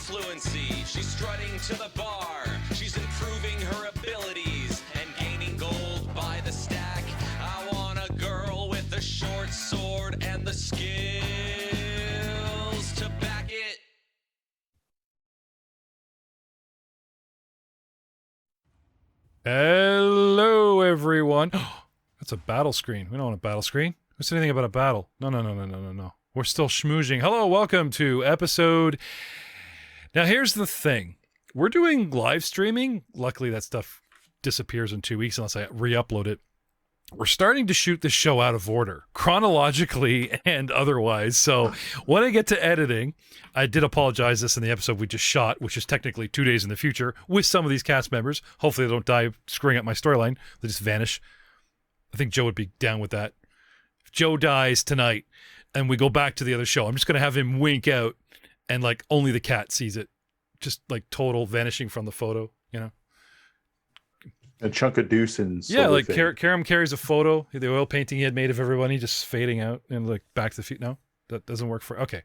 fluency. She's strutting to the bar. She's improving her abilities and gaining gold by the stack. I want a girl with a short sword and the skills to back it. Hello, everyone. That's a battle screen. We don't want a battle screen. Who said anything about a battle? No. We're still schmoozing. Hello, welcome to episode... Now, here's the thing. We're doing live streaming. Luckily, that stuff disappears in 2 weeks unless I re-upload it. We're starting to shoot this show out of order, chronologically and otherwise. So when I get to editing, I did apologize this in the episode we just shot, which is technically 2 days in the future, with some of these cast members. Hopefully they don't die screwing up my storyline. They just vanish. I think Joe would be down with that. If Joe dies tonight and we go back to the other show, I'm just going to have him wink out and like only the cat sees it. Just like total vanishing from the photo, you know? A chunk of deuce and yeah, like Karam carries a photo, the oil painting he had made of everybody just fading out and like back to the feet. No, that doesn't work for... Okay.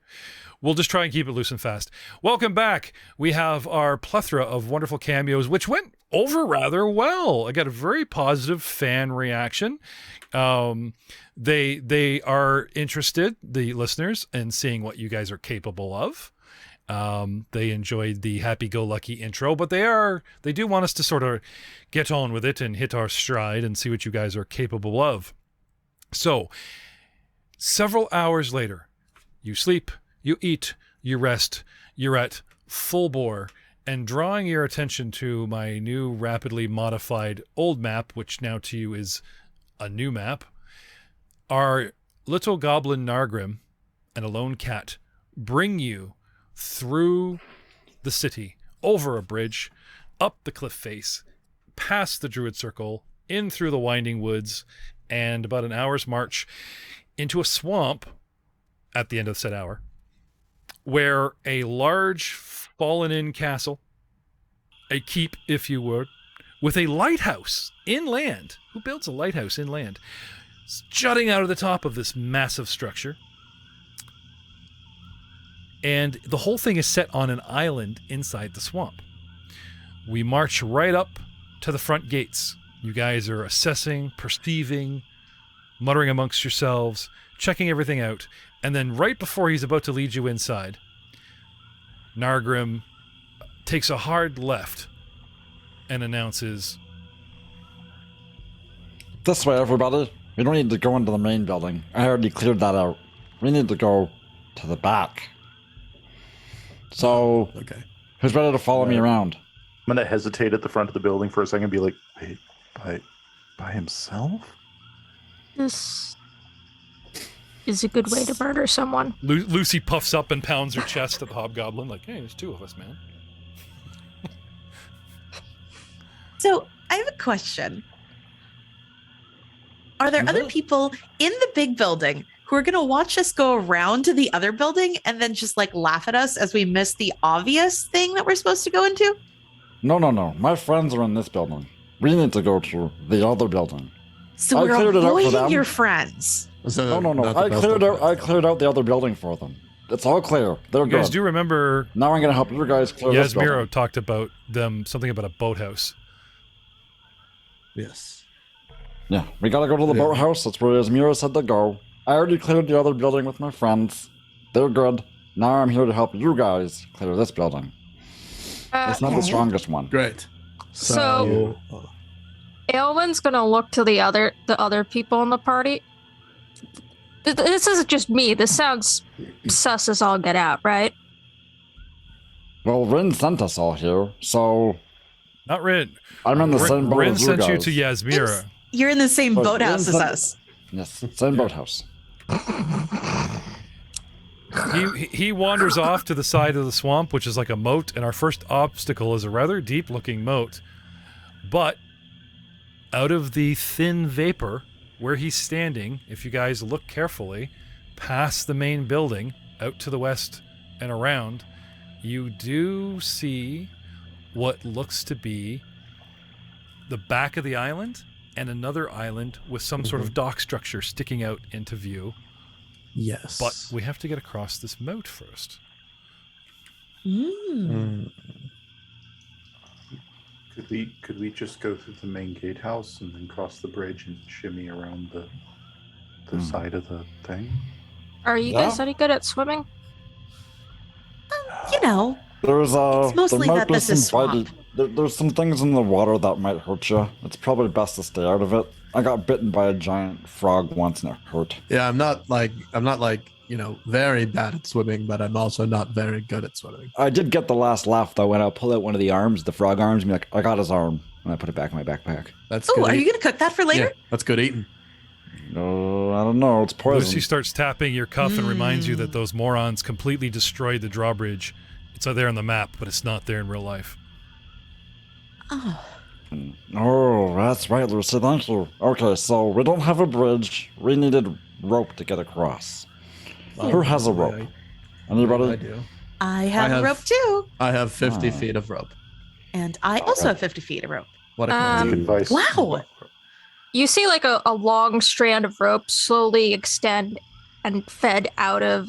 We'll just try and keep it loose and fast. Welcome back. We have our plethora of wonderful cameos, which went over rather well. I got a very positive fan reaction. They are interested, the listeners, in seeing what you guys are capable of. They enjoyed the happy-go-lucky intro, but they do want us to sort of get on with it and hit our stride and see what you guys are capable of. So, several hours later, you sleep, you eat, you rest, you're at full bore, and drawing your attention to my new rapidly modified old map, which now to you is a new map, our little goblin Nargrim and a lone cat bring you through the city, over a bridge, up the cliff face, past the Druid Circle, in through the winding woods, and about an hour's march into a swamp at the end of said hour, where a large fallen-in castle, a keep, if you would, with a lighthouse inland. Who builds a lighthouse inland? Jutting out of the top of this massive structure. And the whole thing is set on an island inside the swamp. We march right up to the front gates. You guys are assessing, perceiving, muttering amongst yourselves, checking everything out. And then right before he's about to lead you inside, Nargrim takes a hard left and announces, "This way, everybody. We don't need to go into the main building. I already cleared that out. We need to go to the back. So, okay. Who's ready to follow me around?" I'm going to hesitate at the front of the building for a second and be like, wait, by himself? This is a good way to murder someone. Lucy puffs up and pounds her chest at the hobgoblin like, hey, there's two of us, man. So, I have a question. Are there other people in the big building who are going to watch us go around to the other building and then just like laugh at us as we miss the obvious thing that we're supposed to go into? No. My friends are in this building. We need to go to the other building. So we're avoiding your friends. No. I cleared out the other building for them. It's all clear. They're good. You guys do remember... Now I'm going to help you guys clear this building. Yasmiro talked about something about a boathouse. Yes. Yeah, we got to go to the boathouse. That's where Yasmiro said to go. I already cleared the other building with my friends. They're good. Now I'm here to help you guys clear this building. It's not the strongest one. Great. So Aelwyn's gonna look to the other people in the party. This isn't just me. This sounds sus as all get out, right? Well, Rin sent us all here, so... Not Rin. I'm in the same boat Rin as you guys. sent you to Yasmira. You're in the same boathouse as us. Yes, same boathouse. He wanders off to the side of the swamp, which is like a moat, and our first obstacle is a rather deep-looking moat. But out of the thin vapor where he's standing, if you guys look carefully, past the main building, out to the west and around, you do see what looks to be the back of the island and another island with some sort of dock structure sticking out into view. Yes. But we have to get across this moat first. Mm. Could we just go through the main gatehouse and then cross the bridge and shimmy around the side of the thing? Are you guys any good at swimming? You know, There's it's mostly there might that be this is some swamp. there's some things in the water that might hurt you. It's probably best to stay out of it. I got bitten by a giant frog once and it hurt. Yeah, I'm not like very bad at swimming, but I'm also not very good at swimming. I did get the last laugh though when I pull out one of the arms, the frog arms, and be like, I got his arm, and I put it back in my backpack. That's Oh, good. are you going to cook that for later? Yeah, that's good eating. No, I don't know. It's poison. Lucy starts tapping your cuff and reminds you that those morons completely destroyed the drawbridge. It's out there on the map, but it's not there in real life. Oh. Oh, that's right, Lucy. Thank you. Okay, so we don't have a bridge. We needed rope to get across. Who has a rope? Anybody? I do. I have a rope too. I have 50 feet of rope. And I also have 50 feet of rope. What a Good advice. Wow. You see like a long strand of rope slowly extend and fed out of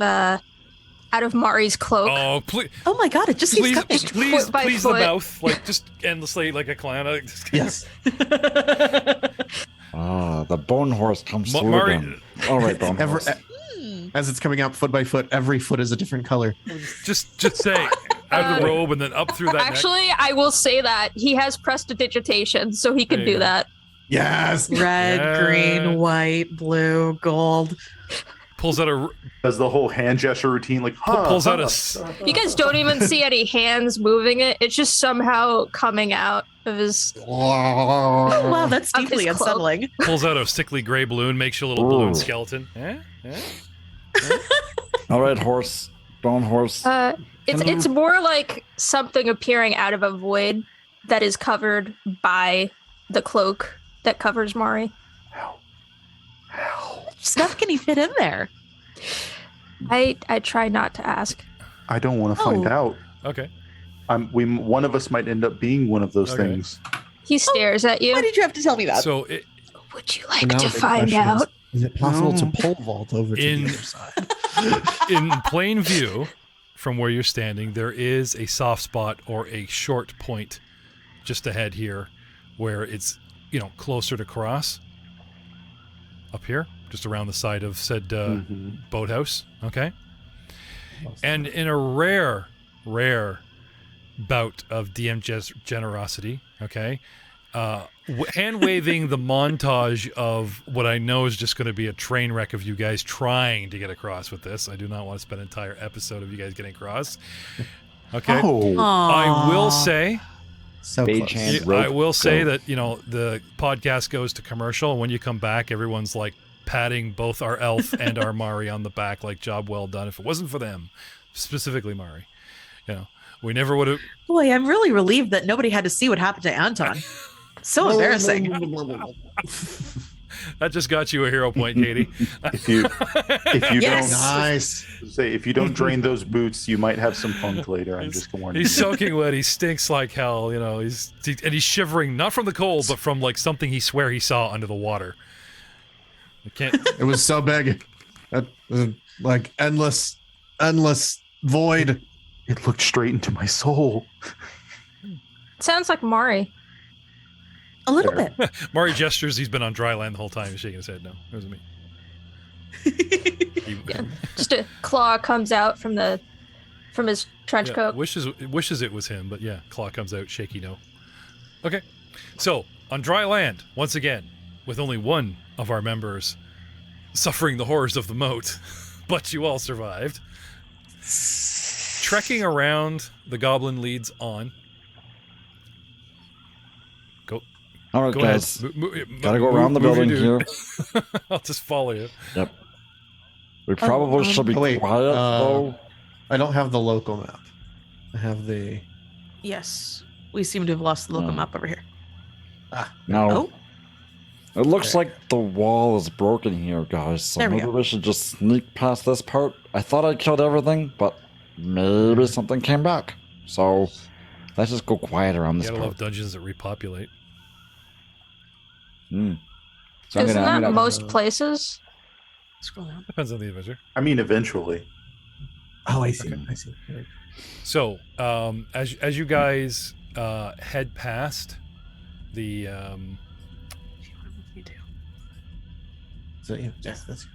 Mari's cloak. Oh, please, Oh my god, it just keeps coming. please, Foot by please, foot. the mouth, like just endlessly, like a clown. Yes. The bone horse comes through Mari- again. All right, bone horse. As it's coming out foot by foot, every foot is a different color. just say out of the robe and then up through that. Actually, I will say that he has prestidigitation, so he can There you do go. that. Yes. Red, Yeah. green, white, blue, gold. Pulls out a Does the whole hand gesture routine like pulls out a You guys don't even see any hands moving it. It's just somehow coming out of his. Oh, wow, that's Of his deeply cloak. unsettling. pulls out a sickly gray balloon, makes you a little Ooh. balloon skeleton. All right, horse. Bone horse. It's more like something appearing out of a void that is covered by the cloak that covers Mari. Stuff can he fit in there? I try not to ask. I don't want to find out. Okay. One of us might end up being one of those Okay. things. He stares at you. Why did you have to tell me that? So Would you So like now to the find question out? Is it possible No. to pole vault over to In- the other side? in plain view, from where you're standing, there is a soft spot or a short point just ahead here, where it's closer to cross. Up here, just around the side of said boathouse. Okay. And in a rare bout of DM generosity, okay, hand waving the montage of what I know is just going to be a train wreck of you guys trying to get across with this. I do not want to spend an entire episode of you guys getting across. Okay. Oh, I will say, So Beige close. hand. I Rope, will say go. that the podcast goes to commercial, and when you come back, everyone's like patting both our elf and our Mari on the back, like job well done. If it wasn't for them, specifically Mari, we never would have. Boy, I'm really relieved that nobody had to see what happened to Anton. So embarrassing. That just got you a hero point, Katie. if you Yes. Nice. if you don't drain those boots, you might have some funk later. I'm just warning He's you. soaking wet. He stinks like hell. He's shivering not from the cold, but from like something he swear he saw under the water. I can't. It was so big. Like endless void. It looked straight into my soul. Sounds like Mari. A little Fair. bit. Mari gestures. He's been on dry land the whole time. He's shaking his head. No, it wasn't me. Just a claw comes out from his trench Yeah, coat. wishes it was him, but yeah, claw comes out, shaky no. Okay, so on dry land once again, with only one of our members suffering the horrors of the moat, but you all survived. Trekking around, the goblin leads on. All right, Go guys. ahead. Gotta go around the building here. I'll just follow you. Yep. We probably should be wait, quiet, though. I don't have the local map. I have the. Yes. We seem to have lost the local No. map over here. No. Oh, It looks like the wall is broken here, guys. So There we maybe go. we should just sneak past this part. I thought I killed everything, but maybe something came back. So let's just go quiet around You this gotta part. love dungeons that repopulate. So I'm Isn't gonna- I'm that gonna- most places? scroll down. Depends on the adventure. I mean, eventually. Oh, I see. Okay. I see. So, as you guys head past the So yeah, yes, that's.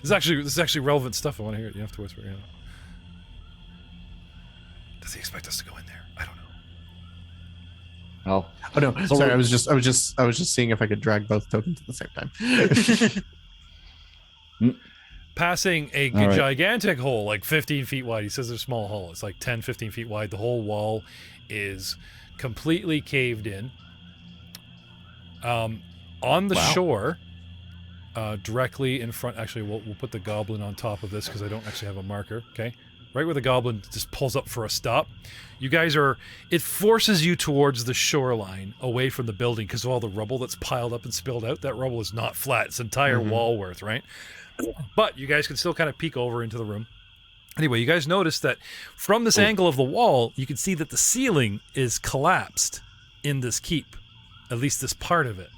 this is actually relevant stuff. I want to hear it. You have to whisper. You know. Does he expect us to go in there? I don't know. Well, Oh no, So sorry. we're- I was just seeing if I could drag both tokens at the same time. Passing a All right. gigantic hole, like 15 feet wide. He says there's a small hole. It's like 10, 15 feet wide. The whole wall is completely caved in. On the shore, directly in front. Actually, we'll put the goblin on top of this because I don't actually have a marker. Okay, right where the goblin just pulls up for a stop. You guys are. It forces you towards the shoreline, away from the building, because of all the rubble that's piled up and spilled out. That rubble is not flat; it's entire wall worth, right? But you guys can still kind of peek over into the room. Anyway, you guys notice that from this angle of the wall, you can see that the ceiling is collapsed in this keep, at least this part of it.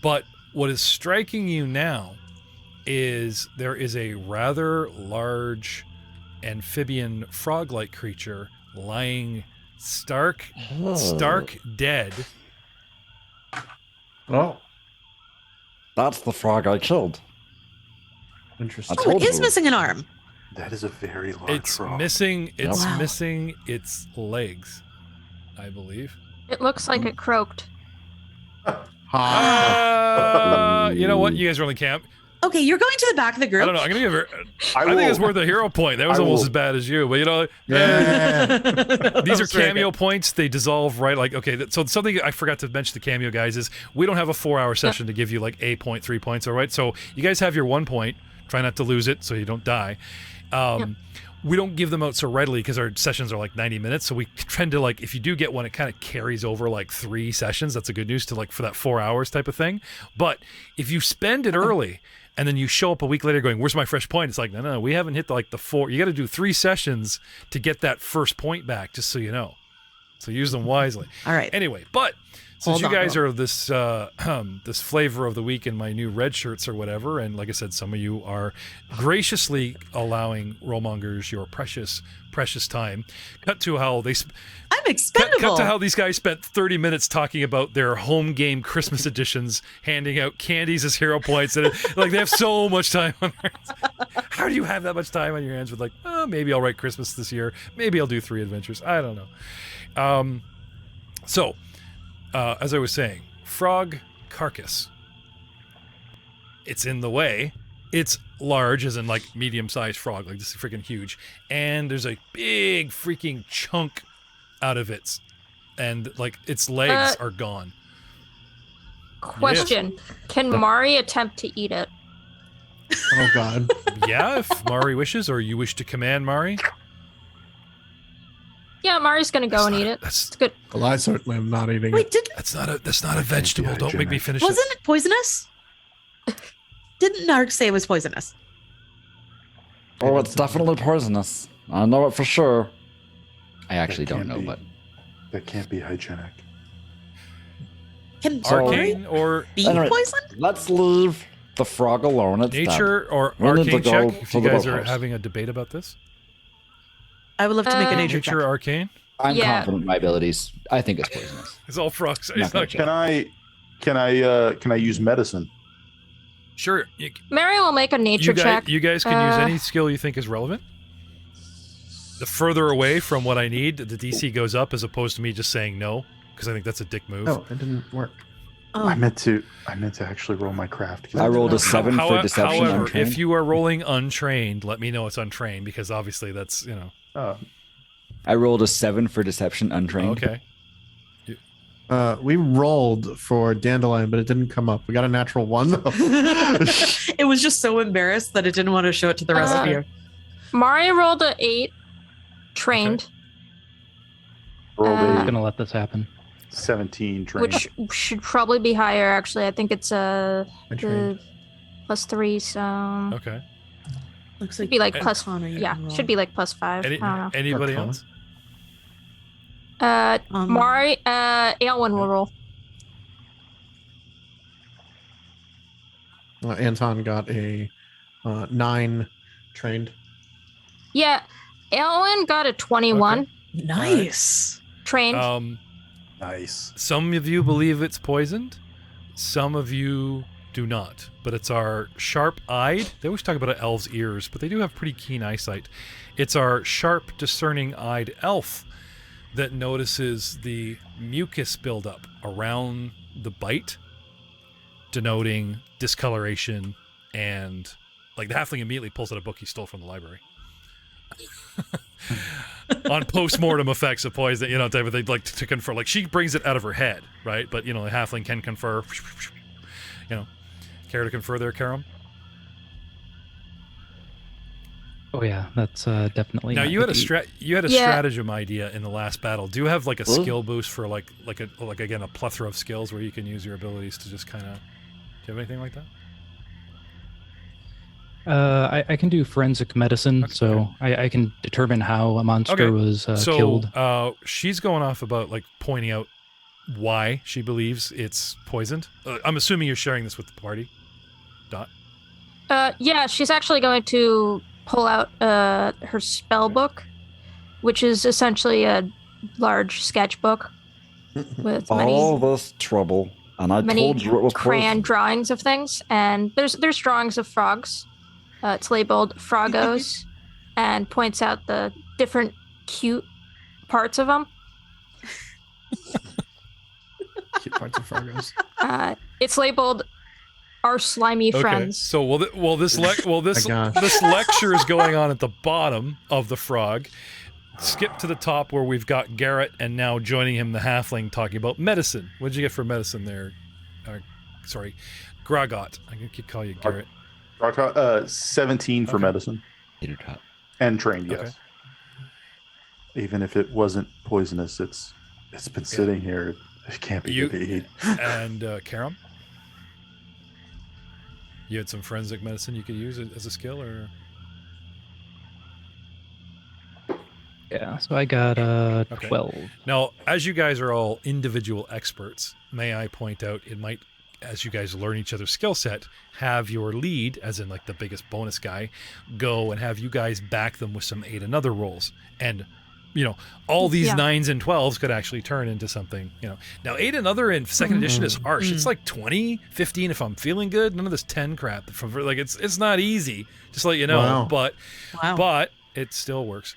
But what is striking you now is there is a rather large amphibian frog-like creature lying stark dead. Oh, that's the frog I killed. interesting. I Oh, told it is you. missing an arm. That is a very large It's frog. missing Wow. missing its legs, I believe. It looks like it croaked. You know what? You guys are only camp. Okay, you're going to the back of the group. I don't know. I'm gonna give her. I will- think it's worth a hero point. That was I almost will- as bad as you, but you know, Yeah. these are cameo points. They dissolve right. Like okay, so something I forgot to mention to the cameo guys is we don't have a 4-hour session to give you like a point, 3 points. All right, so you guys have your 1 point. Try not to lose it so you don't die. We don't give them out so readily because our sessions are like 90 minutes. So we tend to like, if you do get one, it kind of carries over like 3 sessions. That's a good news to like for that 4 hours type of thing. But if you spend it early and then you show up a week later going, where's my fresh point? It's like, no, we haven't hit the 4. You got to do 3 sessions to get that first point back, just so you know. So use them wisely. All right. Anyway, but since Hold you on, guys are this this flavor of the week in my new red shirts or whatever, and like I said, some of you are graciously allowing your precious time. Cut to how they I'm expendable. cut to how these guys spent 30 minutes talking about their home game Christmas editions, handing out candies as hero points, and like they have so much time on their hands. How do you have that much time on your hands? With like, oh, maybe I'll write Christmas this year. Maybe I'll do 3 adventures. I don't know. So. As I was saying, frog carcass. It's in the way. It's large, as in like medium-sized frog, like this is freaking huge. And there's a big freaking chunk out of it, and like its legs are gone. Question: Can Mari attempt to eat it? Oh God. Yeah, if Mari wishes, or you wish to command Mari. Yeah, Mari's gonna go and eat it. It's good. Well, I certainly am not eating Wait, it. That's not a vegetable. Don't make me finish wasn't it. it poisonous? Didn't Narc say it was poisonous? Oh, it's definitely poisonous. I know it for sure. I actually don't know, but That can't be hygienic. Can Arcane or be Anyway. poisoned? let's leave the frog alone. It's nature or We need to arcane go check? If to you the guys are boathouse. having a debate about this, I would love to make a nature nature check. arcane. I'm Yeah. confident in my abilities. I think it's poisonous. It's all frogs. Not It's gonna not- check. Can I use medicine? Sure. Mary will make a nature check. You guys can use Uh, any skill you think is relevant. The further away from what I need, the DC goes up, as opposed to me just saying no, because I think that's a dick move. Oh, it didn't work. Oh. I meant to actually roll my craft. I rolled a 7 for deception. However, untrained. if you are rolling untrained, let me know it's untrained, because obviously that's I rolled a 7 for deception untrained. okay. We rolled for dandelion, but it didn't come up. We got a natural 1 though. It was just so embarrassed that it didn't want to show it to the rest of you. Mari rolled a 8, trained, Rolled Uh, a Gonna let this happen. 17 trained. which should probably be higher. Actually, I think it's I trained. +3, so Okay. Looks should like be like And- plus. Connor, you Yeah, can roll. should be like +5. Any, I don't anybody Arcana. else? know. Mari, Aelwyn will roll. Anton got a 9 trained. Yeah, Aelwyn got a 21 Okay. Nice. trained. Nice. Some of you believe it's poisoned. Some of you do not. But it's our sharp-eyed. They always talk about elves' ears, but they do have pretty keen eyesight. It's our sharp, discerning-eyed elf that notices the mucus buildup around the bite, denoting discoloration, and like the halfling immediately pulls out a book he stole from the library. On post-mortem effects of poison, type of thing, like to confer. Like she brings it out of her head, right? But the halfling can confer. Care to confer there, Karam? Oh yeah, that's definitely. Now not you had a good. stratagem idea in the last battle. Do you have like a skill boost for like again a plethora of skills where you can use your abilities to just kind of? Do you have anything like that? I can do forensic medicine, Okay. so I can determine how a monster was killed. So she's going off about like pointing out why she believes it's poisoned. I'm assuming you're sharing this with the party. Dot. Yeah, she's actually going to pull out her spell book, which is essentially a large sketchbook with All many this trouble, and I many told you it was crayon poison. drawings of things, and there's drawings of frogs. It's labeled Frogos, and points out the different cute parts of them. Cute parts of Fargo's. It's labeled "Our Slimy Friends." So this My gosh. this lecture is going on at the bottom of the frog. Skip to the top where we've got Garrett, and now joining him the halfling talking about medicine. What'd you get for medicine there? Sorry, Gragot. I'm gonna call you Garrett. 17 for Okay. medicine. And trained, yes. Okay. Even if it wasn't poisonous, it's been sitting here. It can't be good to eat. And Karam? You had some forensic medicine you could use as a skill, or? Yeah, so I got Okay. 12. Now, as you guys are all individual experts, may I point out it might, as you guys learn each other's skill set, have your lead, as in like the biggest bonus guy, go and have you guys back them with some 8 another rolls. And, all these 9s and 12s could actually turn into something, Now, 8 another in second edition is harsh. It's like 20, 15 if I'm feeling good. None of this 10 crap. Like, it's not easy, just to let you know. Wow. But it still works.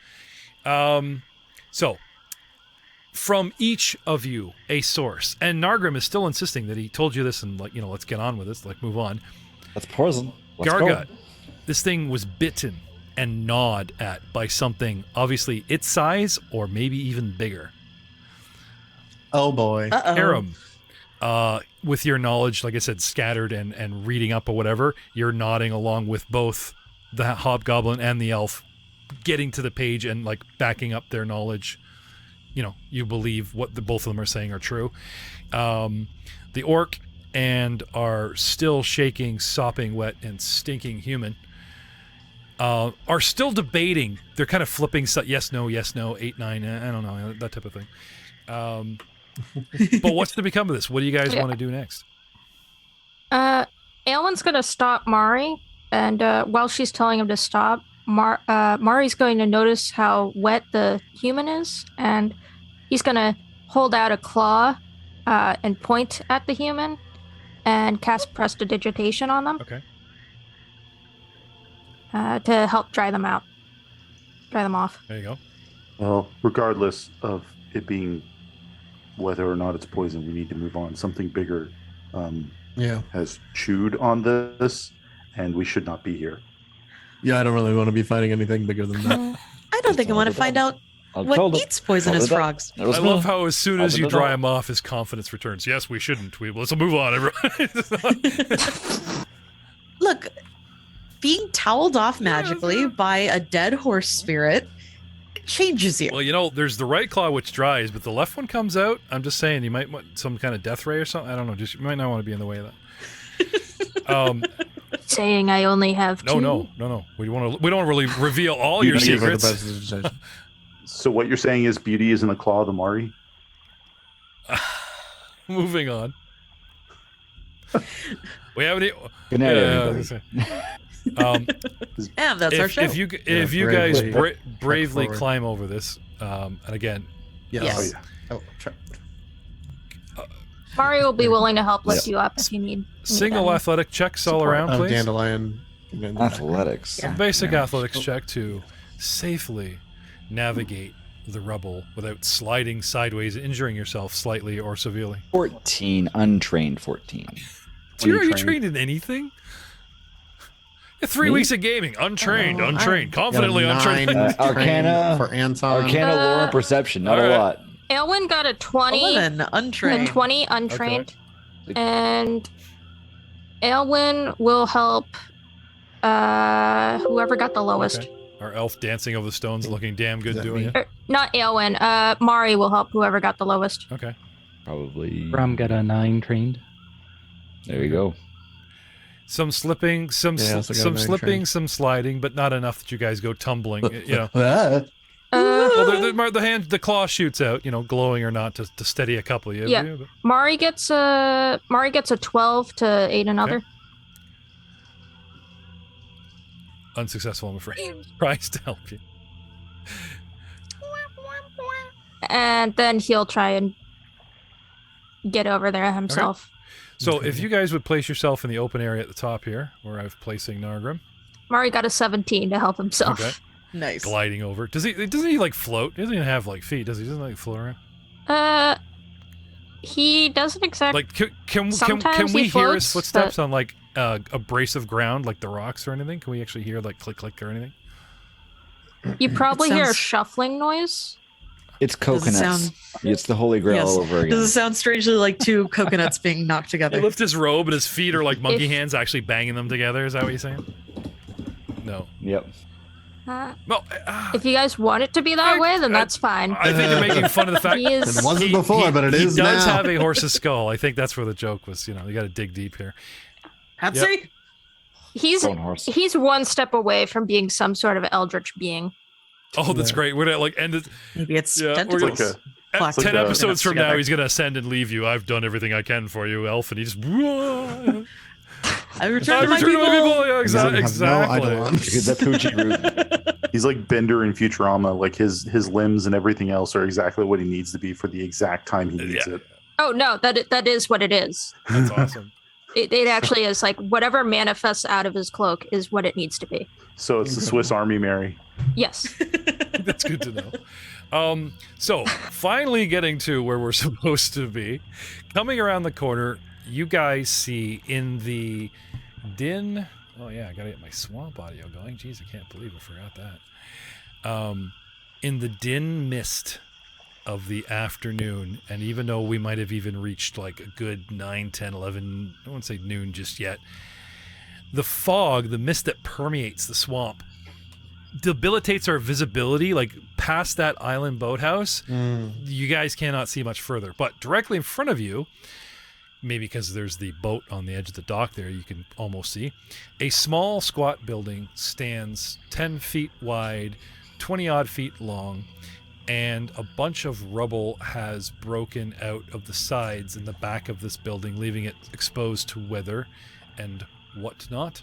So, from each of you, a source. And Nargrim is still insisting that he told you this and, let's get on with this, move on. That's poison. Let's Gargut, go. this thing was bitten and gnawed at by something, obviously its size or maybe even bigger. Oh boy. Aram, with your knowledge, like I said, scattered and reading up or whatever, you're nodding along with both the hobgoblin and the elf, getting to the page and backing up their knowledge. You believe what both of them are saying are true. The orc and our still shaking, sopping wet, and stinking human are still debating. They're kind of flipping yes, no, 8, 9, I don't know, that type of thing. But what's to become of this? What do you guys want to do next? Aelwyn's going to stop Mari, and while she's telling him to stop, Mari's going to notice how wet the human is, and he's going to hold out a claw and point at the human and cast Prestidigitation on them. Okay. To help dry them off. There you go. Well, regardless of it being whether or not it's poison, we need to move on. Something bigger has chewed on this, and we should not be here. Yeah, I don't really want to be fighting anything bigger than that. I don't think I want to find out what eats poisonous frogs. I love how as soon as you dry him off, his confidence returns. Yes, we shouldn't. Let's move on, everyone. Look, being toweled off magically by a dead horse spirit changes you. Well, there's the right claw which dries, but the left one comes out. I'm just saying, you might want some kind of death ray or something. I don't know. You might not want to be in the way of that. Saying I only have 2. No. We don't really reveal all your secrets. So what you're saying is beauty is in the claw of the Mari? Moving on. We haven't. Good night, Yeah, everybody. And that's our show. If you guys bravely climb over this, and again, Yes. Oh, Mario will be willing to help lift you up if you need. single athletic checks all around, please. Dandelion. Athletics. A basic athletics check to safely navigate the rubble without sliding sideways, injuring yourself slightly or severely. 14, untrained 14. Are you trained in anything? 3 weeks of gaming, untrained, confidently untrained. Arcana for Anton. Arcana, lore, and perception. Not a lot. Aylwin got a 20. 11, untrained. And 20 untrained. Okay. And Aylwin will help whoever got the lowest. Okay. Our elf dancing over the stones, looking damn good doing it. Not Aylwin. Mari will help whoever got the lowest. Okay. Probably. Bram got a 9 trained. There you go. Some slipping, some sliding, but not enough that you guys go tumbling. You know. Well, the claw shoots out, glowing or not, to steady a couple of you. Yeah. Mari gets a 12 to aid another. Okay. Unsuccessful, I'm afraid. Tries to help you. And then he'll try and get over there himself. Okay. So if you guys would place yourself in the open area at the top here, where I'm placing Nargrim. Mari got a 17 to help himself. Okay. Nice. Gliding over. Doesn't he like float? He doesn't even have like feet, does he? Doesn't like float around? He doesn't exactly. Like can we hear his footsteps on like abrasive ground, like the rocks or anything? Can we actually hear like click click or anything? You probably hear a shuffling noise. It's coconuts. It's the Holy Grail all over again. Does it sound strangely like two coconuts being knocked together? He lifts his robe and his feet are like monkey hands actually banging them together. Is that what you're saying? No. Yep. If you guys want it to be that way, then that's fine. I think you're making fun of the fact it wasn't before, but it is now. He does have a horse's skull. I think that's where the joke was. You got to dig deep here. Patsy? Yep. He's one step away from being some sort of eldritch being. Oh, that's great. We're gonna like end it. Maybe it's tentacles. 10 episodes from now, he's gonna ascend and leave you. I've done everything I can for you, elf, and he just. I return to my people. Yeah, exactly. The Poochie root. He's like Bender in Futurama. Like his limbs and everything else are exactly what he needs to be for the exact time he needs it. Oh no, that is what it is. That's awesome. It actually is like whatever manifests out of his cloak is what it needs to be. So it's the Swiss Army Mary. Yes. That's good to know. So finally getting to where we're supposed to be, coming around the corner, you guys see in the din. Oh yeah, I gotta get my swamp audio going. Jeez, I can't believe I forgot that. In the din mist of the afternoon, and even though we might have even reached like a good 9, 10, 11, I won't say noon just yet, the fog, the mist that permeates the swamp, debilitates our visibility. Like past that island boathouse, you guys cannot see much further. But directly in front of you, maybe because there's the boat on the edge of the dock there, you can almost see a small squat building stands 10 feet wide, 20 odd feet long, and a bunch of rubble has broken out of the sides in the back of this building, leaving it exposed to weather and whatnot.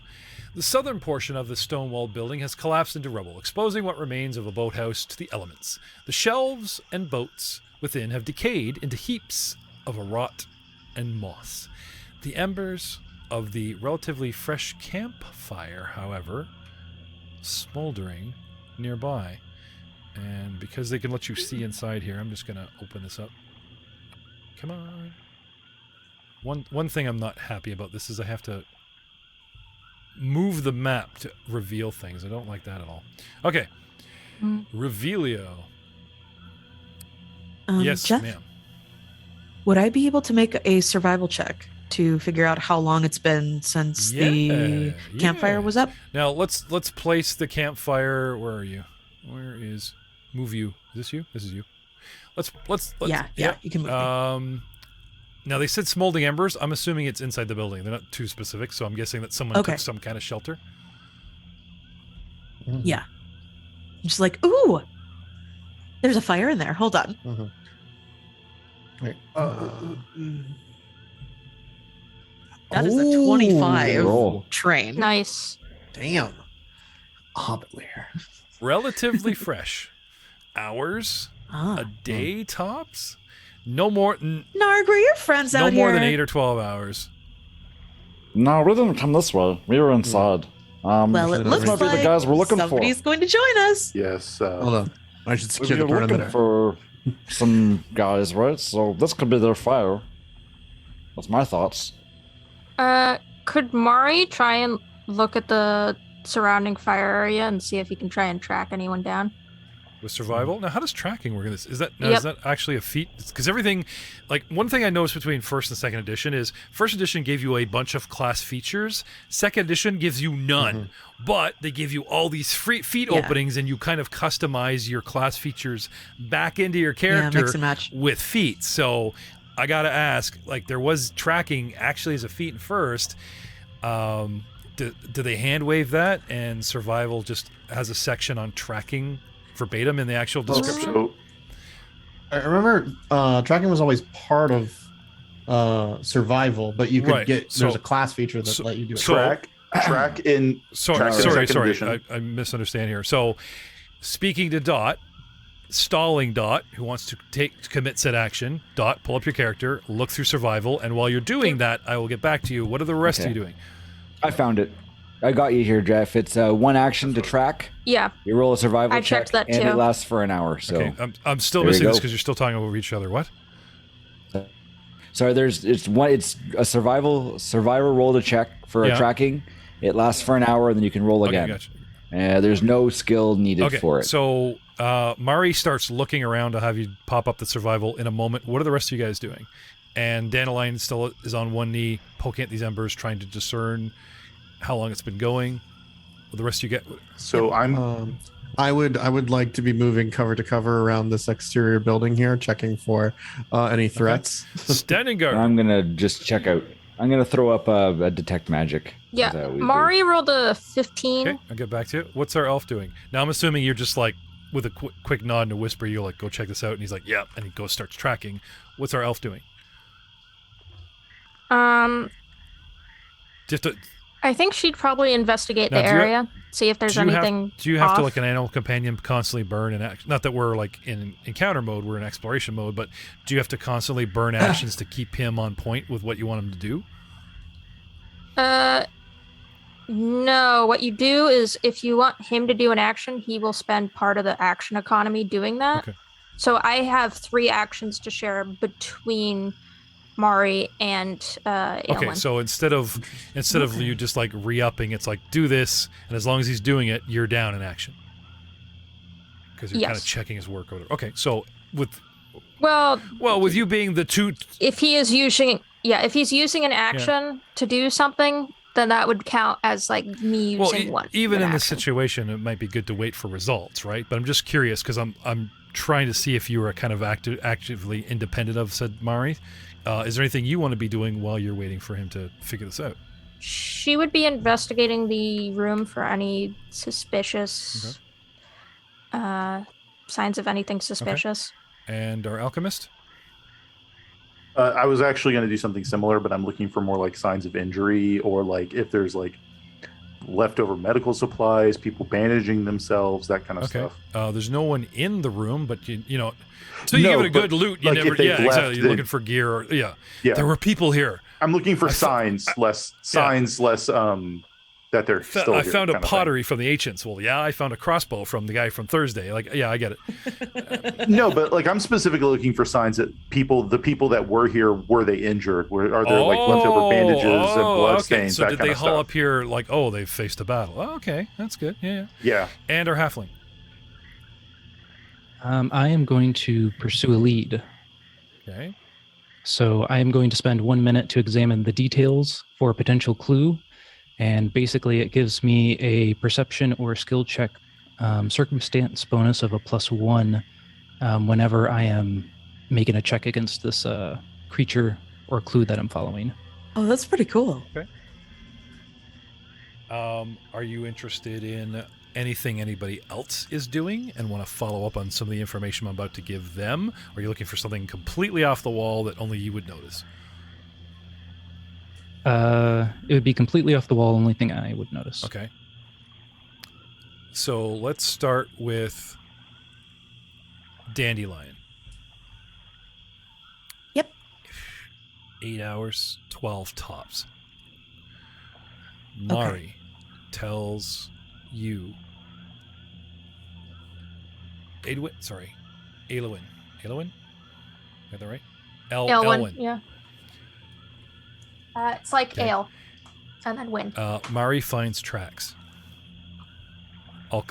The southern portion of the stone-walled building has collapsed into rubble, exposing what remains of a boathouse to the elements. The shelves and boats within have decayed into heaps of rot and moss. The embers of the relatively fresh campfire, however, smoldering nearby. And because they can let you see inside here, I'm just going to open this up. Come on. One thing I'm not happy about this is I have to move the map to reveal things. I don't like that at all. Okay. Revealio. Yes, Jeff, ma'am. Would I be able to make a survival check to figure out how long it's been since the campfire was up? Now let's place the campfire. Where are you? Where is move you? Is this you? This is you. Let's yeah, you can move me. Now they said smoldering embers. I'm assuming it's inside the building. They're not too specific, so I'm guessing that someone took some kind of shelter. Yeah. I'm just like, ooh, there's a fire in there. Hold on. Wait. That is a 25 roll. train. Nice. Damn. Hobbit lair. Relatively fresh. Hours, a day tops. No more. Narg, were your friends out No here? more than 8 or 12 hours. No, we didn't come this way. We were inside. Well, it looks might be like the guys we're looking somebody's going to join us. Yes. Hold on. I should We secure the were looking perimeter. for some guys, right? So this could be their fire. That's my thoughts. Could Mari try and look at the surrounding fire area and see if he can try and track anyone down? With survival? Now, how does tracking work in this? Is that actually a feat? Because everything, like, one thing I noticed between first and second edition is first edition gave you a bunch of class features. Second edition gives you none, but they give you all these free feat openings, and you kind of customize your class features back into your character mix and match. with feats. So I gotta ask, like, there was tracking actually as a feat in first. Do they hand wave that, and survival just has a section on tracking verbatim in the actual description? So, I remember tracking was always part of survival, but you could there's a class feature that let you do it. track in. Sorry, second edition. I misunderstand here. So, speaking to Dot, stalling Dot, who wants to commit said action. Dot, pull up your character, look through survival, and while you're doing that, I will get back to you. What are the rest of you doing? I found it. I got you here, Jeff. It's one action to track. Yeah. You roll a survival I check, checked that and too. it lasts for an hour. So Okay, I'm still there you missing this go. because you're still talking over each other. What? Sorry, it's a survival roll to check for a tracking. It lasts for an hour, and then you can roll again. Gotcha. There's no skill needed for it. So Mari starts looking around to have you pop up the survival in a moment. What are the rest of you guys doing? And Dandelion still is on one knee, poking at these embers, trying to discern how long it's been going. What the rest of you get? So I'm. I would like to be moving cover to cover around this exterior building here, checking for any threats. Standing guard. I'm gonna just check out. I'm gonna throw up a detect magic. Yeah, Mari rolled a 15. Okay, I'll get back to you. What's our elf doing? Now I'm assuming you're just like, with a quick nod and a whisper, you're like, go check this out, and he's like, yeah, and he starts tracking. What's our elf doing? Just I think she'd probably investigate the area, see if there's anything. Do you have to, off. like, an animal companion constantly burn and not that we're like in encounter mode, we're in exploration mode, but do you have to constantly burn actions to keep him on point with what you want him to do? No. What you do is, if you want him to do an action, he will spend part of the action economy doing that. Okay. So I have 3 actions to share between Mari and Aelin. Okay, so instead of you just like re-upping, it's like, do this, and as long as he's doing it, you're down in action. Because you're kind of checking his work order. Okay, so with you being the two, if he's using an action to do something, then that would count as like me using one. Even in this action. situation, it might be good to wait for results, right? But I'm just curious because I'm trying to see if you are kind of actively independent of said Mari. Is there anything you want to be doing while you're waiting for him to figure this out? She would be investigating the room for any suspicious signs of anything suspicious. Okay. And our alchemist? I was actually going to do something similar, but I'm looking for more like signs of injury, or like if there's like leftover medical supplies, people bandaging themselves, that kind of stuff. There's no one in the room, but you know, so you give it a good loot. You like never, exactly. You're looking for gear, or there were people here. I'm looking for signs, less that they're still. I found a pottery from the ancients. Well, I found a crossbow from the guy from Thursday. Like, I get it. No, but like I'm specifically looking for signs that the people that were here, were they injured? Are there like leftover bandages and blood stains? So that did kind they of haul stuff. up here like, they've faced a battle? Oh, okay, that's good. Yeah. And our halfling. I am going to pursue a lead. Okay. So I am going to spend 1 minute to examine the details for a potential clue. And basically, it gives me a perception or skill check circumstance bonus of a +1 whenever I am making a check against this creature or clue that I'm following. Oh, that's pretty cool. Okay. Are you interested in anything anybody else is doing and want to follow up on some of the information I'm about to give them? Or are you looking for something completely off the wall that only you would notice? It would be completely off the wall. Only thing I would notice. Okay. So let's start with Dandelion. Yep. 8 hours, 12 tops. Mari tells you. Aelwyn. Got that right? Elwyn. Yeah. It's like Okay. ale, and then win. Mari finds tracks.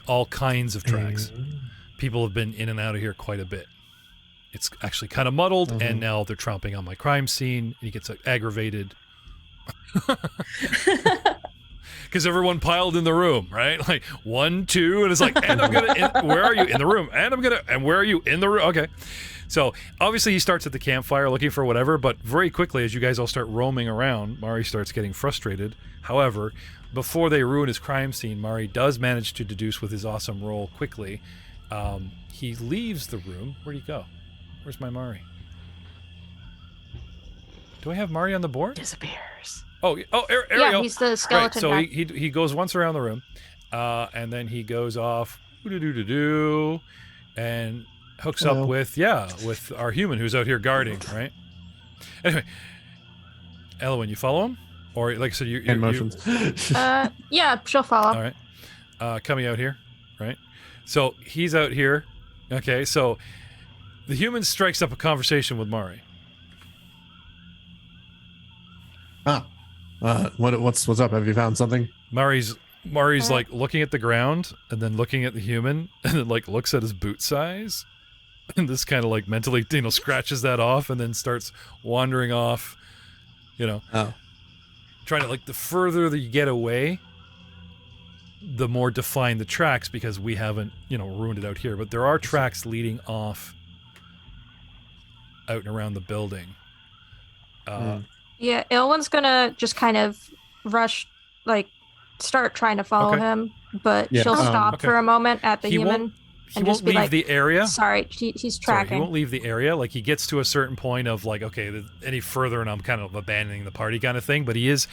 All kinds of tracks. People have been in and out of here quite a bit. It's actually kind of muddled, and now they're tromping on my crime scene, and he gets aggravated. Because everyone piled in the room, right? Like 1, 2, and it's like, and I'm gonna. Where are you in the room? And where are you in the room? Okay, so obviously he starts at the campfire looking for whatever, but very quickly as you guys all start roaming around, Mari starts getting frustrated. However, before they ruin his crime scene, Mari does manage to deduce with his awesome roll quickly. He leaves the room. Where'd he go? Where's my Mari? Do I have Mari on the board? Disappears. Ariel. Yeah, he's the skeleton Right, so guy. he goes once around the room, and then he goes off, and hooks up with our human who's out here guarding, right? Anyway, Elwyn, you follow him, or like I said, you motions. Yeah, she'll follow. All right, coming out here, right? So he's out here. Okay, so the human strikes up a conversation with Mari. What's up? Have you found something? Mari's like looking at the ground and then looking at the human and then like looks at his boot size and this kind of like mentally scratches that off and then starts wandering off, trying to like the further that you get away, the more defined the tracks because we haven't ruined it out here, but there are tracks leading off out and around the building. Yeah, Ilwyn's gonna just kind of rush, like, start trying to follow him, but she'll stop for a moment at the human and just be like, the area. Sorry, he's tracking. He won't leave the area. Like, he gets to a certain point of like, okay, any further and I'm kind of abandoning the party kind of thing, but he is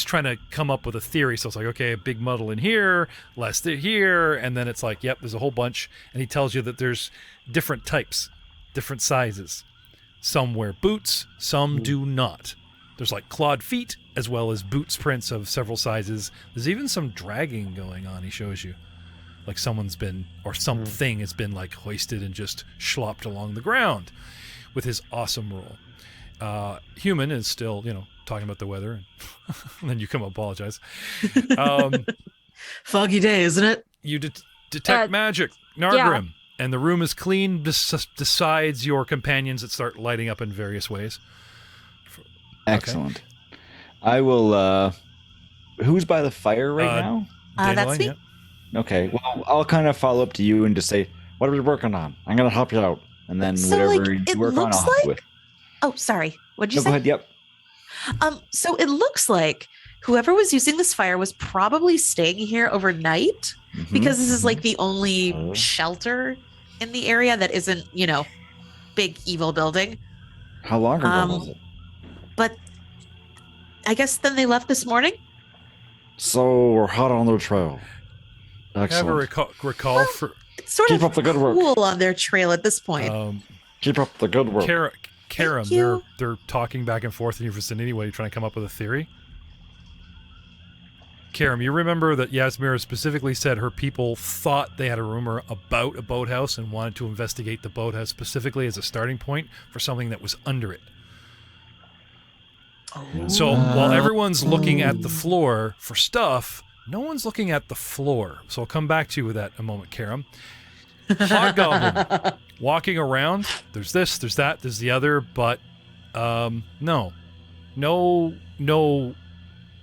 trying to come up with a theory. So it's like, okay, a big muddle in here, less here, and then it's like, yep, there's a whole bunch, and he tells you that there's different types, different sizes. Some wear boots, some do not. There's like clawed feet as well as boots prints of several sizes. There's even some dragging going on, he shows you. Like someone's been, or something has been like hoisted and just schlopped along the ground with his awesome roll. Human is still, talking about the weather. And then you come apologize. Foggy day, isn't it? You detect magic, Nargrim. And the room is clean besides your companions that start lighting up in various ways. Excellent. Okay. I will. Who's by the fire right now? That's me. Yeah. Okay. Well, I'll kind of follow up to you and just say, "What are we working on? I'm gonna help you out." And then whatever you work on, I'll help with. Oh, sorry. What'd you say? Go ahead. Yep. So it looks like whoever was using this fire was probably staying here overnight because this is like the only shelter in the area that isn't, big evil building. How long ago was it? But I guess then they left this morning. So we're hot on their trail. Excellent. Have a recall for. It's sort Keep of up the good work. Cool on their trail at this point. Keep up the good work. Karam, they're talking back and forth in your vicinity while you're trying to come up with a theory. Karam, you remember that Yasmira specifically said her people thought they had a rumor about a boathouse and wanted to investigate the boathouse specifically as a starting point for something that was under it. So while everyone's looking at the floor for stuff, no one's looking at the floor. So I'll come back to you with that in a moment, Karam. Hobgoblin walking around. There's this, there's that, there's the other, but no.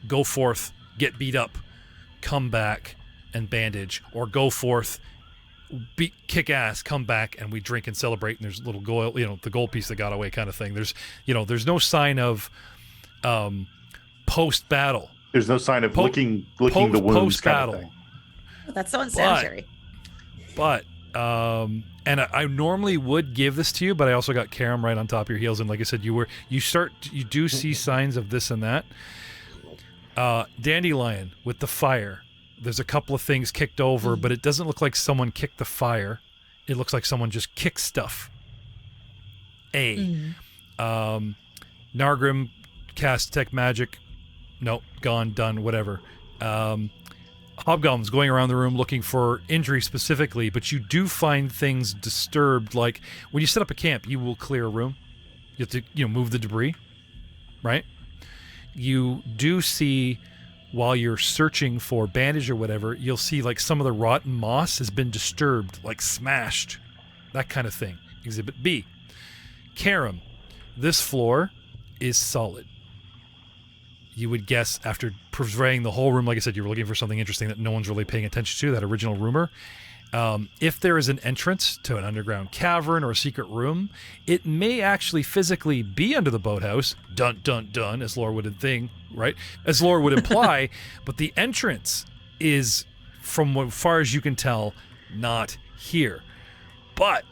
Go forth, get beat up, come back and bandage, or go forth, kick ass, come back and we drink and celebrate. And there's a little gold, the gold piece that got away kind of thing. There's no sign of post battle. There's no sign of licking the wounds kind of thing. That's so unnecessary. But And I normally would give this to you, but I also got Karam right on top of your heels, and like I said, you do see signs of this and that. Dandelion with the fire. There's a couple of things kicked over, but it doesn't look like someone kicked the fire. It looks like someone just kicked stuff. Nargrim cast tech magic. Nope, gone, done, whatever. Hobgoblins going around the room looking for injury specifically, but you do find things disturbed. Like when you set up a camp, you will clear a room. You have to, move the debris, right? You do see, while you're searching for bandage or whatever, you'll see like some of the rotten moss has been disturbed, like smashed, that kind of thing. Exhibit B. Karam, this floor is solid. You would guess, after surveying the whole room, like I said, you were looking for something interesting that no one's really paying attention to, that original rumor. If there is an entrance to an underground cavern or a secret room, it may actually physically be under the boathouse, dun dun dun, as lore would right? As lore would imply, but the entrance is, from as far as you can tell, not here. But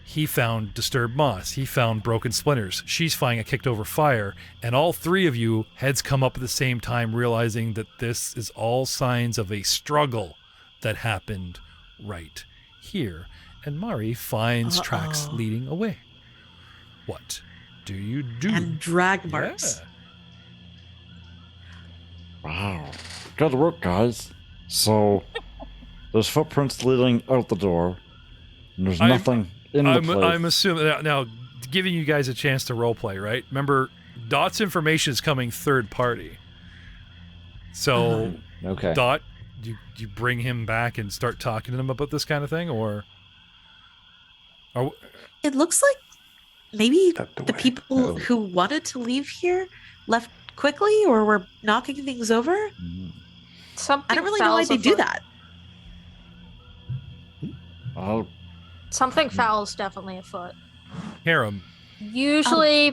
he found disturbed moss. He found broken splinters. She's finding a kicked over fire. And all three of you, heads come up at the same time, realizing that this is all signs of a struggle that happened right here. And Mari finds tracks leading away. What do you do? And drag marks. Yeah. Wow. Good work, guys. So, there's footprints leading out the door. And there's nothing in the place. I'm assuming... Now, giving you guys a chance to roleplay, right? Remember, Dot's information is coming third party. So, okay. Dot, do you bring him back and start talking to him about this kind of thing, or... It looks like maybe the people who wanted to leave here left quickly, or were knocking things over. I don't really know why they do that. Something foul is definitely afoot. Harem. Usually,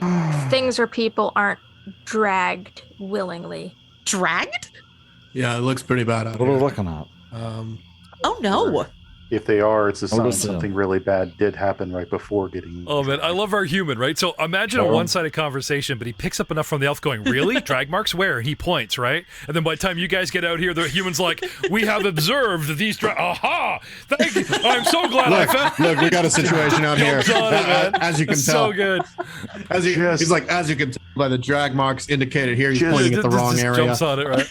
things or people aren't dragged willingly. Dragged? Yeah, it looks pretty bad out What here. are we looking at? Oh no. If they are, it's a sign something really bad did happen right before getting... Oh, man, I love our human, right? So imagine a one-sided conversation, but he picks up enough from the elf going, really? Drag marks? Where? And he points, right? And then by the time you guys get out here, the human's like, we have observed these... Aha! Thank you! I'm so glad I found... Look, we got a situation out here. As you can tell. So good. He's like, as you can tell by the drag marks indicated here, he's pointing at the wrong area. Jumps on it, right?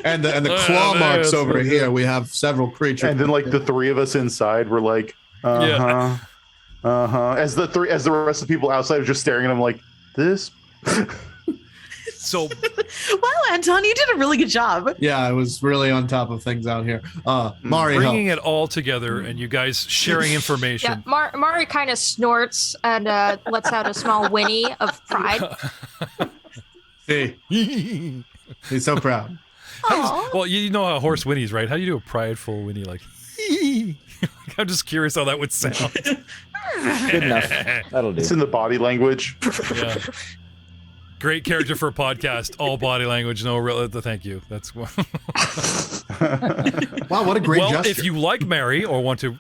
And the claw marks over here, we have several creatures. And then like the three of us inside were like, as the rest of the people outside are just staring at him like this. So wow, Anton, you did a really good job. Yeah, I was really on top of things out here. Mari, bringing it all together and you guys sharing information. Yeah, Mari kind of snorts and lets out a small whinny of pride. See, he's so proud. Well, you know how a horse whinnies, right? How do you do a prideful whinny? Like, I'm just curious how that would sound. Good enough. That'll do. It's in the body language. Yeah. Great character for a podcast. All body language. No real. Thank you. That's wow. What a great gesture. If you like Mary or want to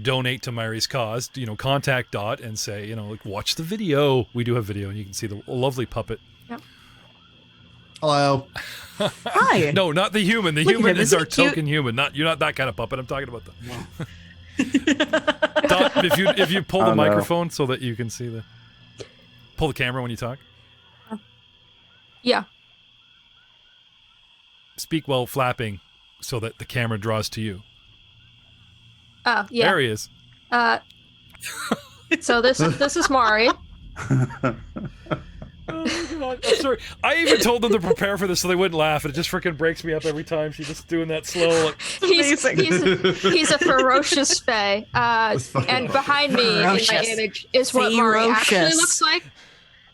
donate to Mary's cause, contact Dot and say, watch the video. We do have video, and you can see the lovely puppet. Yep. Hello. Hi. No, not the human. The human is our token human. You're not that kind of puppet. I'm talking about the. Dot, if you pull the microphone so that you can see pull the camera when you talk. Yeah. Speak while flapping so that the camera draws to you. Oh, yeah. There he is. So this is Mari. Oh, God. I'm sorry. I even told them to prepare for this so they wouldn't laugh, and it just freaking breaks me up every time. She's just doing that slow. Like, he's a ferocious fae. And behind me in my image is what Mari actually looks like.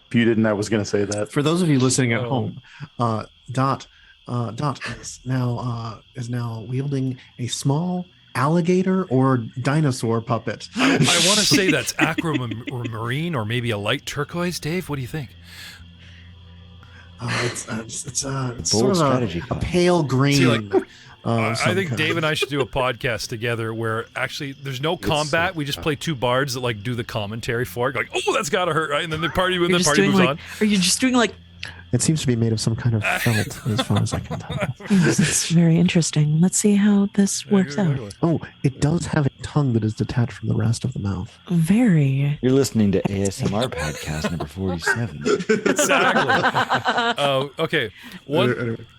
If you didn't, I was going to say that. For those of you listening at home, Dot is now wielding a small alligator or dinosaur puppet. I want to say that's aquamarine or maybe a light turquoise. Dave, what do you think? It's sort of a pale green. I think Dave and I should do a podcast together where actually there's no combat. We just play two bards that like do the commentary for it. Like, oh, that's gotta hurt, right? And then the party moves on. Are you just doing like? It seems to be made of some kind of felt, as far as I can tell. Yes, it's very interesting. Let's see how this works out. Oh, it does have a tongue that is detached from the rest of the mouth. Very. You're listening to ASMR podcast number 47. Exactly. Okay.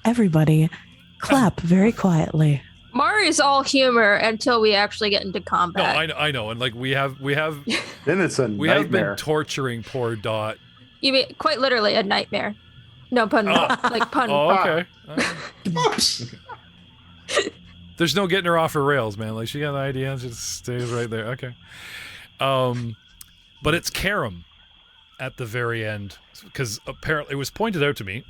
Everybody, clap very quietly. Mari's all humor until we actually get into No, combat. I know, and like we have Then it's a we have been nightmare. torturing poor Dot. You mean quite literally a nightmare? No pun, like pun. Oh, okay. There's no getting her off her rails, man. Like she got an idea, and just stays right there. Okay. But it's Karam at the very end because apparently it was pointed out to me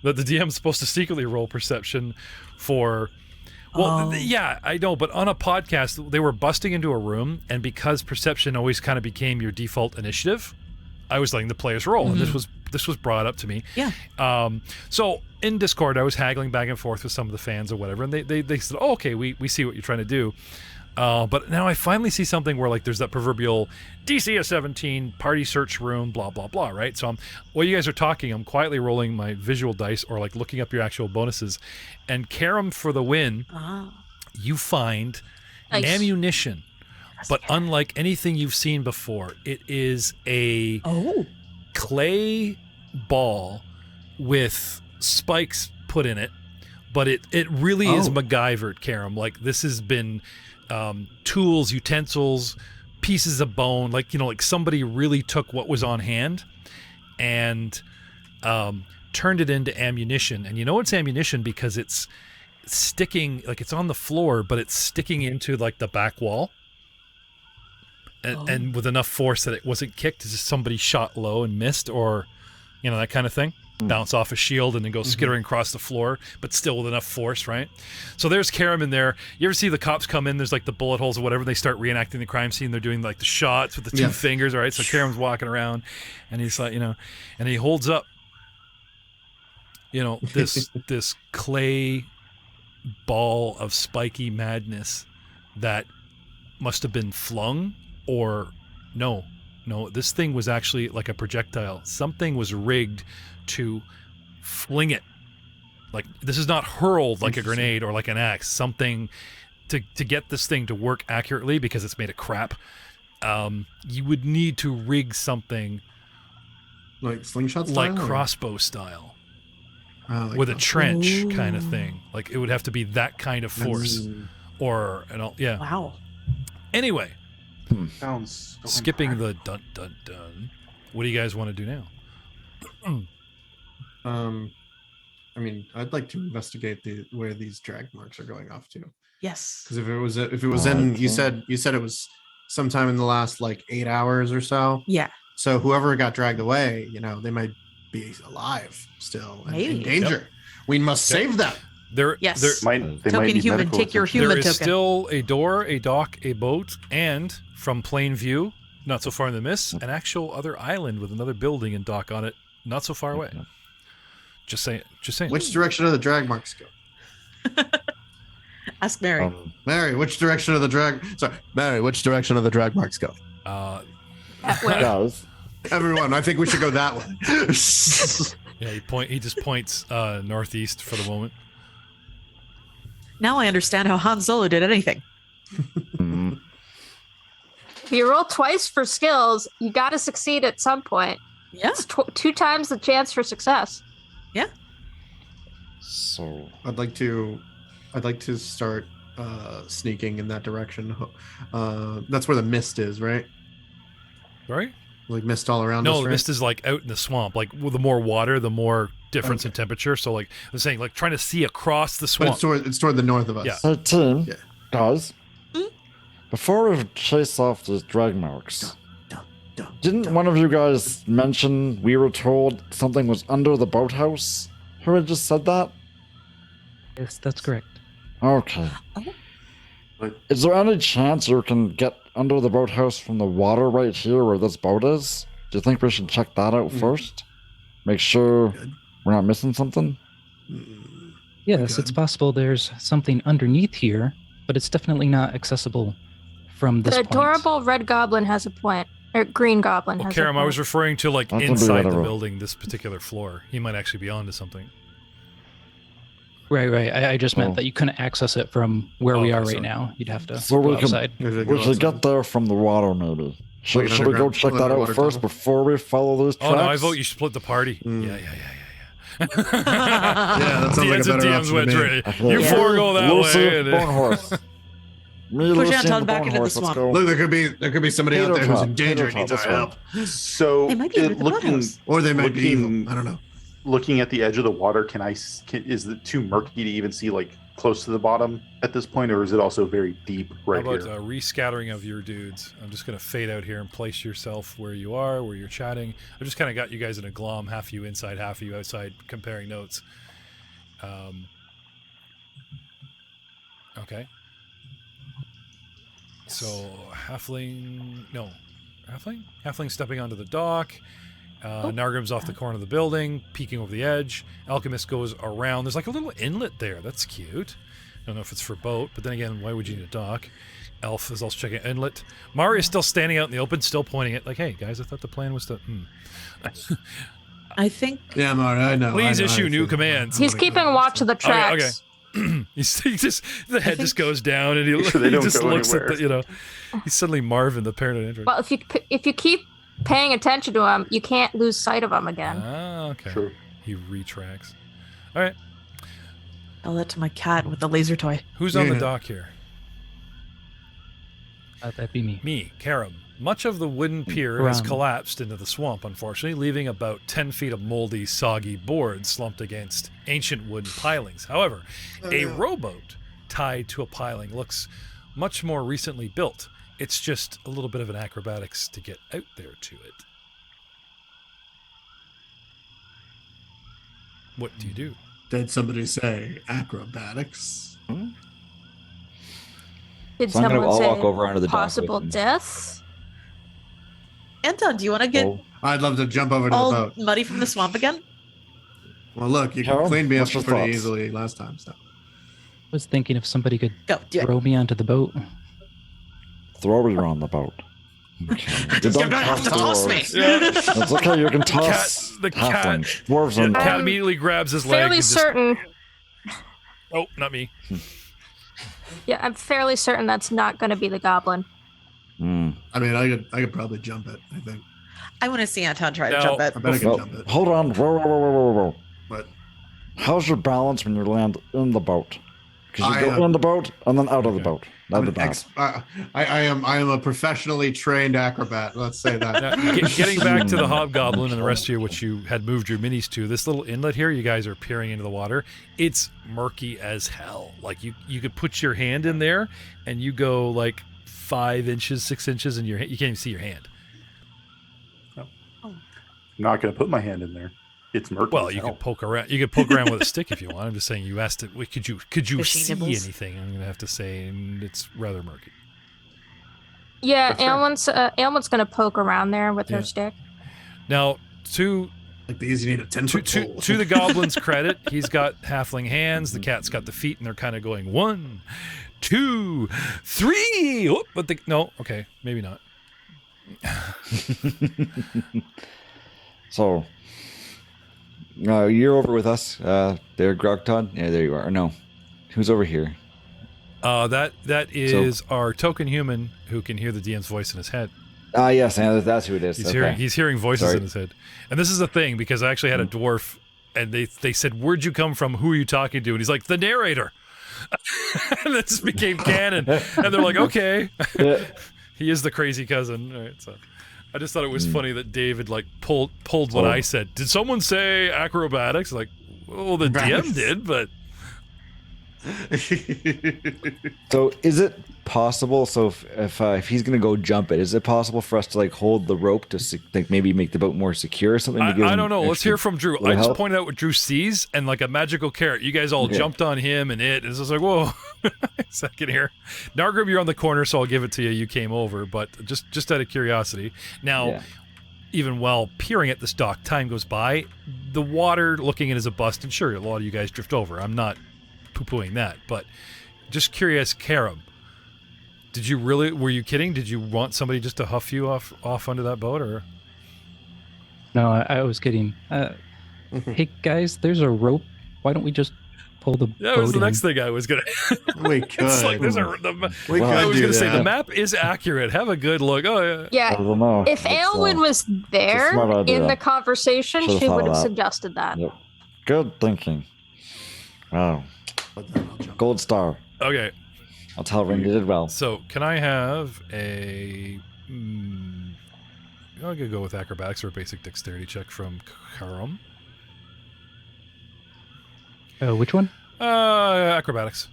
that the DM is supposed to secretly roll perception for. Well, yeah, I know, but on a podcast, they were busting into a room, and because perception always kind of became your default initiative, I was letting the players roll, and this was brought up to me. Yeah. So in Discord, I was haggling back and forth with some of the fans or whatever, and they said, "Oh, okay, we see what you're trying to do." But now I finally see something where like there's that proverbial DC of 17 party search room, blah blah blah, right? So while you guys are talking, I'm quietly rolling my visual dice or like looking up your actual bonuses, and Karam for the win. You find ammunition. But unlike anything you've seen before, it is a clay ball with spikes put in it. But it really is MacGyvered, Karam. Like this has been tools, utensils, pieces of bone. Like like somebody really took what was on hand and turned it into ammunition. And it's ammunition because it's sticking, like it's on the floor, but it's sticking into like the back wall. And with enough force that it wasn't kicked, as if somebody shot low and missed, or that kind of thing. Bounce off a shield and then go skittering across the floor, but still with enough force, right? So there's Karam in there. You ever see the cops come in? There's like the bullet holes or whatever. They start reenacting the crime scene. They're doing like the shots with the two fingers, all right? So Karam's walking around, and he's like, and he holds up, this clay ball of spiky madness that must have been flung. Or no, this thing was actually like a projectile. Something was rigged to fling it. Like this is not hurled like a grenade or like an axe. Something to get this thing to work accurately because it's made of crap. You would need to rig something like slingshot style, like crossbow style, with a trench kind of thing. Like it would have to be that kind of force, Wow. Anyway. Sounds Skipping the dun dun dun. What do you guys want to do now? I mean, I'd like to investigate where these drag marks are going off to. Yes. Because if it was in, you said it was sometime in the last like 8 hours or so. Yeah. So whoever got dragged away, they might be alive still and in danger. Yep. We must save them. Token human, take your human token. There is still a door, a dock, a boat, and from plain view, not so far in the mist, an actual other island with another building and dock on it, not so far away. Just saying. Which direction do the drag marks go? Ask Mary. Mary, which direction of the drag? Sorry, Mary, which direction of the drag marks go? That way. Everyone, I think we should go that way. Yeah, he just points northeast for the moment. Now I understand how Han Solo did anything. If you roll twice for skills, you got to succeed at some point. Yeah. It's 2 times the chance for success. Yeah. So I'd like to start sneaking in that direction. That's where the mist is, right? Right? Like mist all around us, No, the right? mist is like out in the swamp. Like with the more water, the more difference in temperature. So like I'm saying, like trying to see across the swamp. But it's toward the north of us. Yeah. So team, guys, before we chase off these drag marks, didn't one of you guys mention we were told something was under the boathouse? Who had just said that? Yes, that's correct. Okay. Is there any chance you can get under the boathouse from the water right here where this boat is? Do you think we should check that out first? Make sure we're not missing something? Yes, it's possible there's something underneath here, but it's definitely not accessible from this The point. adorable red goblin has a point. Or green goblin has a Karam, point. I was referring to like That can be inside the whatever. building, this particular floor. He might actually be onto something. Right. I just meant Oh. that you couldn't access it from where we Okay, are right sorry. now. You'd have to So go we can- outside. We should get there from the water, maybe. Should Like an we go underground- check that out underwater first tunnel? before we follow those tracks? Oh no, I vote you split the party. Mm. Yeah. Yeah, that sounds like a DMs and better DMs option went to me. ready. Okay. You Yeah. four go that Lucy, way. and- Bone Horse. Me, Push Lucy, Anton and back Bone into the Horse, let's swamp. go. Look, there could be somebody out there who's in danger and needs our Tater tot, help. So They might be under the boathouse. Or they might be Looking- evil. I don't know. looking at the edge of the water, is it too murky to even see like close to the bottom at this point, or is it also very deep right How about here? rescattering of your dudes? I'm just going to fade out here and place yourself where you are, where you're chatting. I just kind of got you guys in a glom, half you inside, half you outside, comparing notes. Okay. So, Halfling stepping onto the dock. Nargrim's off the corner of the building, peeking over the edge. Alchemist goes around. There's like a little inlet there. That's cute. I don't know if it's for boat, but then again, why would you need a dock? Elf is also checking inlet. Mari is still standing out in the open, still pointing it like, hey, guys, I thought the plan was to... I think Yeah, Mari, I know. Please I know issue how new you feel. commands. He's keeping watch of the tracks. He just the head just goes down, and he They don't just go looks anywhere. at he's suddenly Marvin, the parent android. Well, if you keep paying attention to him, you can't lose sight of him again. Ah, okay. True. He retracts. All right, I'll let to my cat with the laser toy. who's on the Yeah. dock here? That'd be me. Me, Karam. Much of the wooden pier has Rum. collapsed into the swamp, unfortunately, leaving about 10 feet of moldy, soggy boards slumped against ancient wooden pilings. However, a rowboat tied to a piling looks much more recently built. It's just a little bit of an acrobatics to get out there to it. What do you do? Did somebody say acrobatics? Did So I'm gonna- someone I'll say walk over onto the dock possible with him. deaths? Anton, do you want to get Oh, I'd love to jump over to the all boat. muddy from the swamp again? Well, look, you Carol, cleaned me up what's your pretty thoughts? easily last time. So I was thinking if somebody could Go, do it. throw me onto the boat. throw her on the boat. Okay. You You're don't gonna have to toss me. It's okay, you can toss the cat- halfling. Dwarves The and cat immediately grabs his leg. Fairly and just- certain. Oh, not me. Yeah, I'm fairly certain that's not going to be the goblin. Mm. I mean, I could probably jump it. I think. I want to see Anton try to No. jump it. I bet I can Well, jump it. hold on. Whoa. But How's your balance when you land in the boat? Because I you go am- in the boat and then out of the Okay. boat. I'm That'd be an bad. I am a professionally trained acrobat. Let's say that. Now, getting back to the hobgoblin and the rest of you, which you had moved your minis to, this little inlet here, you guys are peering into the water. It's murky as hell. Like you could put your hand in there, and you go like 5 inches, 6 inches, and you can't even see your hand. I'm not going to put my hand in there. It's murky. Well, as you hell. could poke around. You could poke around with a stick if you want. I'm just saying. You asked it. Could you Fishing see nibbles? anything? I'm gonna have to say, and it's rather murky. Yeah, That's fair. Ailment's going to poke around there with Yeah. her stick. Now, to Like these, you need a 10-foot pole. to the goblin's credit, he's got halfling hands. The cat's got the feet, and they're kind of going 1, 2, 3. Oh, but no, okay, maybe not. So, you're over with us. There, Grogtod. Yeah, there you are. No, who's over here? That is our token human who can hear the DM's voice in his head. Yes, that's who it is. He's hearing voices Sorry. in his head. And this is the thing, because I actually had a dwarf, and they said, "Where'd you come from? Who are you talking to?" And he's like, "The narrator." And this became canon. And they're like, "Okay." Yeah. He is the crazy cousin. All right, so I just thought it was funny that David like pulled what I said. Did someone say acrobatics? Like, well, the DM did, but So, is it possible? So, if he's gonna go jump it, is it possible for us to like hold the rope to like maybe make the boat more secure or something? To give I him don't know. Let's extra hear from Drew. little I just help? pointed out what Drew sees, and like a magical carrot, you guys all Yeah. jumped on him and it. And it's just like, whoa, second here. Nargrim, you're on the corner, so I'll give it to you. You came over, but just out of curiosity. Now, Yeah. even while peering at this dock, time goes by. The water looking in is a bust, and sure, a lot of you guys drift over. I'm not poo-pooing that, but just curious, Karam, were you kidding? Did you want somebody just to huff you off under that boat, or? No, I was kidding. Hey guys, there's a rope. Why don't we just pull the boat That was the in? next thing I was gonna. We could. It's like there's I was gonna say the map is accurate. Have a good look. Oh yeah. I don't know. If Aylwin was there smart idea. in the conversation, Should've she thought would have of that. suggested that. Yep. Good thinking. Wow. Gold star. Okay. I'll tell Ring you did well. So can I have a? I'm gonna go with acrobatics or a basic dexterity check from Karam. Which one? Acrobatics.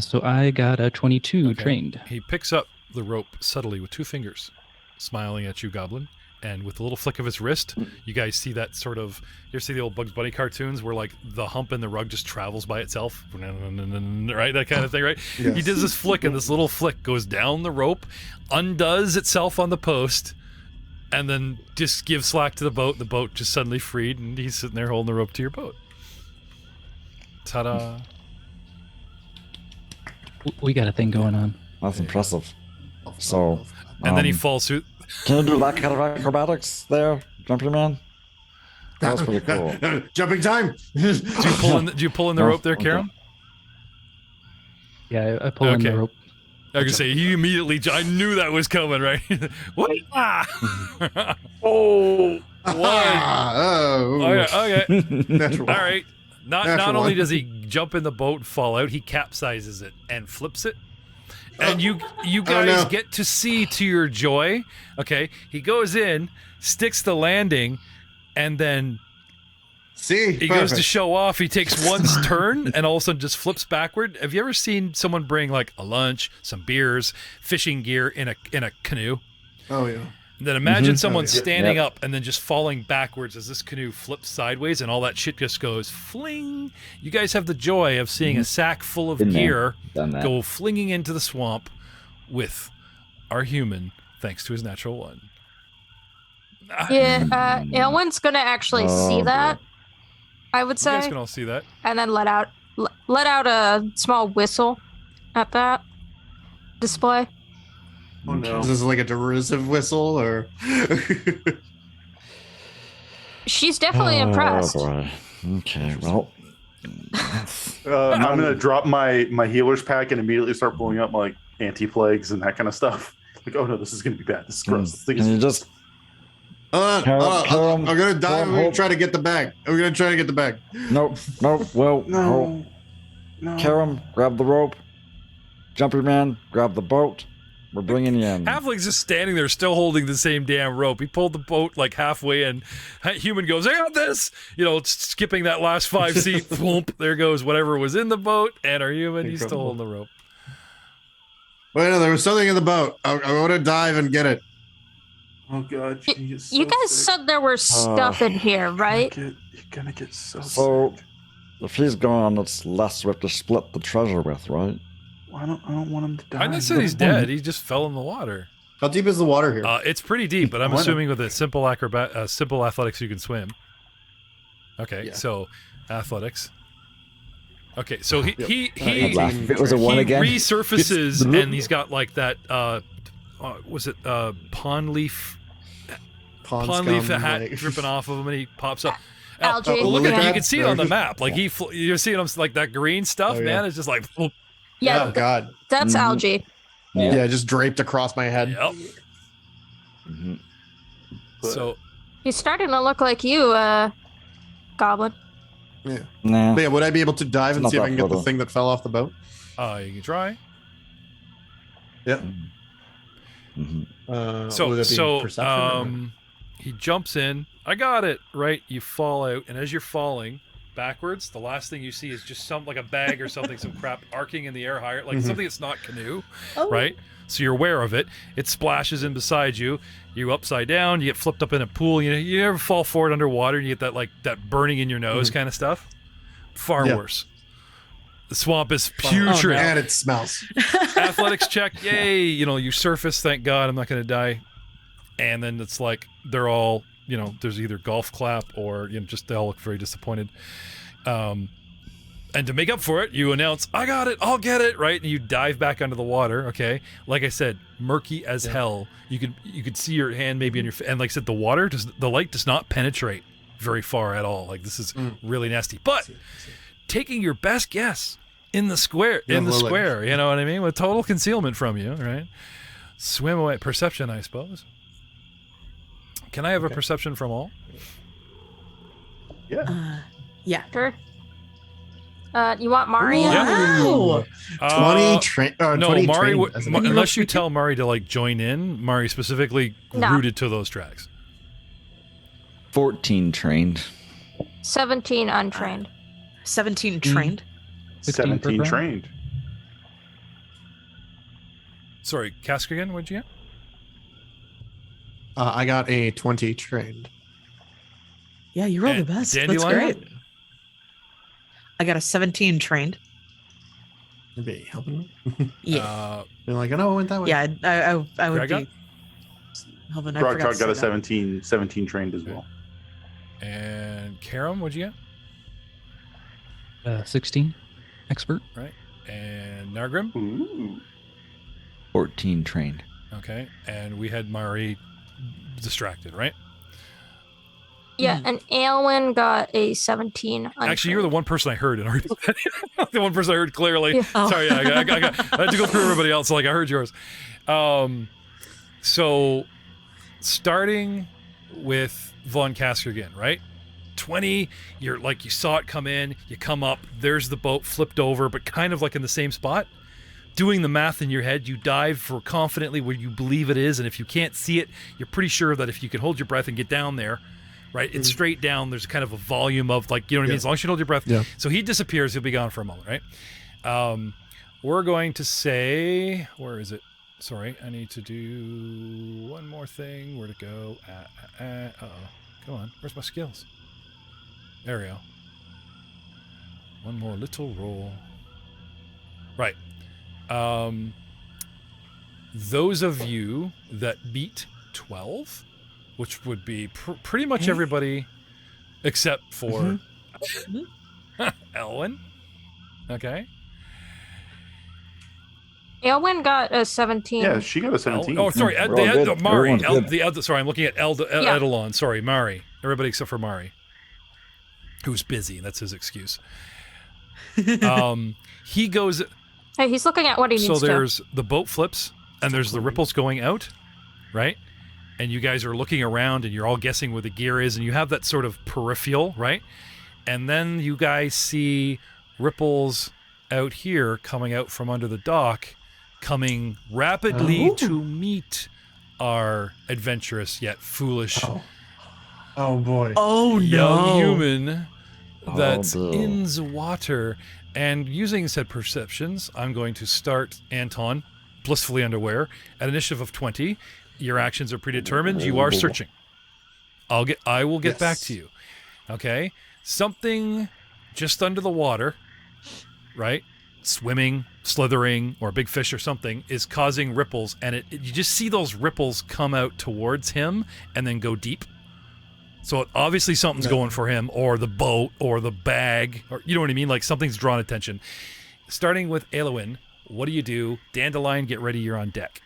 So I got a 22 Okay. trained. He picks up the rope subtly with 2 fingers, smiling at you, Goblin. And with a little flick of his wrist, you guys see that sort of... You ever see the old Bugs Bunny cartoons where, like, the hump in the rug just travels by itself? Right? That kind of thing, right? Yes. He does this flick, and this little flick goes down the rope, undoes itself on the post, and then just gives slack to the boat. The boat just suddenly freed, and he's sitting there holding the rope to your boat. Ta-da. We got a thing going on. That's impressive. So, And then he falls through... can you do that kind of acrobatics there, Jumping Man? That was pretty cool. Jumping time. Do you pull in the No, rope there, okay. Karam? Yeah, I pull in the Okay. rope. I was gonna say he immediately. I knew that was coming, right? What? Ah! Oh, one. Oh. Okay. Natural. All right. Not Natural only one. does he jump in the boat and fall out, he capsizes it and flips it. And you guys no. get to see, to your joy. Okay, he goes in, sticks the landing, and then See, he goes to show off. He takes one turn and all of a sudden just flips backward. Have you ever seen someone bring like a lunch, some beers, fishing gear in a canoe? Oh yeah. And then imagine someone Oh, yeah. standing Yep. up and then just falling backwards as this canoe flips sideways and all that shit just goes fling. You guys have the joy of seeing a sack full of Been there. gear Done that. go flinging into the swamp with our human, thanks to his natural one. Yeah, Aylwin's gonna actually see Oh, that, I would You guys say, can all see that. and then let out a small whistle at that display. Oh no. Is this like a derisive whistle or? She's definitely impressed. Boy. Okay, well. I'm gonna drop my healer's pack and immediately start pulling up like anti-plagues and that kind of stuff. Like, oh no, this is gonna be bad. This is gross. This thing Can you is just I'm gonna die. Karam, We're gonna hold. try to get the bag. We're gonna try to get the bag. No, well, no, no. Karam, grab the rope. Jumpy Man, grab the boat. We're bringing you in. Halfling's just standing there, still holding the same damn rope. He pulled the boat like halfway, and human goes, "I got this!" You know, skipping that last 5 feet. Thwomp, there goes whatever was in the boat, and our human, he's still holding the rope. Wait, no, there was something in the boat. I want to dive and get it. Oh god, she is so You guys sick. said there was stuff in here, right? You're gonna get so So, sick. if he's gone, it's less we have to split the treasure with, right? I don't want him to die. I'm not saying he's dead. He just fell in the water. How deep is the water here? It's pretty deep, but I'm Why not? assuming with a simple athletics you can swim. Okay, Yeah. so athletics. Okay, so he I'd laugh if it was a one he again. resurfaces and he's got like that was it pond leaf Pond scum, hat like- dripping off of him, and he pops up. Algae, Well, look at yeah. you can see it on the map. Like you're seeing him like that green stuff, Oh, yeah. man. It's just like Yeah, Oh god. that's Mhm. algae. Yeah, just draped across my head. yep. Mm-hmm. So He's starting to look like you, Goblin. Nah. But yeah, would I be able to dive and Not see if I that can get the little. thing that fell off the boat? you can try. Yeah. Mhm. Would it be perception or- He jumps in. I got it. Right, you fall out, and as you're falling backwards, the last thing you see is just some like a bag or something, some crap arcing in the air higher, like something that's not canoe, right? So you're aware of it. It splashes in beside you. You upside down. You get flipped up in a pool. You ever fall forward underwater and you get that like that burning in your nose kind of stuff? Far Yeah. worse. The swamp is Oh, putrid. and it smells. Athletics check, yay! You surface. Thank God, I'm not going to die. And then it's like they're all there's either golf clap or just they all look very disappointed. And to make up for it, you announce, "I got it, I'll get it," right? And you dive back under the water. Okay, like I said, murky as hell. You could see your hand maybe in your and like I said, the light does not penetrate very far at all. Like this is really nasty. But taking your best guess in the square, you know what I mean, with total concealment from you, right? Swim away. Perception, I suppose. Can I have a perception from all? Yeah. Yeah. Sure. You want Mari? Wow. 20 no, 20 Mari. trained. Unless you tell Mari to like join in, Mari specifically rooted to those tracks. 14 trained. 17 untrained. 17 trained. 17 trained. Sorry, Cask again. What'd you get? I got a 20 trained. Yeah, you rolled the And best. That's Dandelion? great. I got a 17 trained. Maybe helping me. Yeah. They're like, I went that way. Yeah, I would Greg be. Hold on, I Grog forgot to got a say that. 17 trained as well. And Karam, what'd you get? 16 expert. Right. And Nargrim? Ooh. 14 trained. Okay. And we had Mari distracted, right? Yeah, and Aelwyn got a 17 untrained. Actually, you're the one person I heard in our the one person I heard clearly. Yeah. Sorry, I had to go through everybody else. So like I heard yours. So starting with Von Casker again, right? 20, you're like, you saw it come in, you come up, there's the boat flipped over, but kind of like in the same spot. Doing the math in your head, you dive for confidently where you believe it is, and if you can't see it, you're pretty sure that if you can hold your breath and get down there, right, it's straight down, there's kind of a volume of like, you know what I mean, as long as you hold your breath. Yeah. So he disappears, he'll be gone for a moment, right? We're going to say, where is it? Sorry, I need to do one more thing. Where to go? Uh-oh. Come on, where's my skills? There we go. One more little roll. Right. Those of you that beat 12, which would be pretty much everybody except for Elwyn. Okay. Aelwyn got a 17. Yeah, she got a 17. Oh, sorry. We're all good. Mari. Everyone's good. Sorry, I'm looking at Edelon. Sorry, Mari. Everybody except for Mari, who's busy. That's his excuse. He goes. Hey, he's looking at what he needs to. So there's the boat flips, and there's the ripples going out, right? And you guys are looking around, and you're all guessing where the gear is, and you have that sort of peripheral, right? And then you guys see ripples out here coming out from under the dock, coming rapidly to meet our adventurous yet foolish Oh boy. Oh young no. human that's no. in the water. And using said perceptions, I'm going to start Anton, blissfully underwear, at initiative of 20. Your actions are predetermined. You are searching. I will get back to you. Okay? Something just under the water, right? Swimming, slithering, or a big fish or something is causing ripples, and you just see those ripples come out towards him and then go deep. So obviously something's going for him, or the boat, or the bag, or you know what I mean? Like something's drawn attention. Starting with Aelwyn, what do you do? Dandelion, get ready, you're on deck.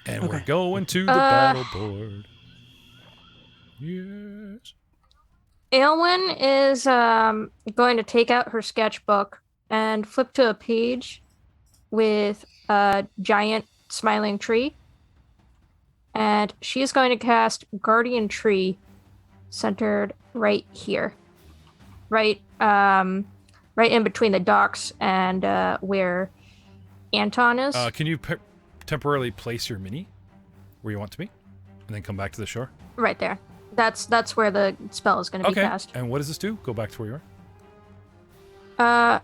And we're going to the battle board. Yes. Aelwyn is going to take out her sketchbook and flip to a page with a giant smiling tree. And she's going to cast Guardian Tree centered right here. Right in between the docks and where Anton is. Can you temporarily place your mini where you want to be? And then come back to the shore? Right there. That's where the spell is going to be cast. And what does this do? Go back to where you are.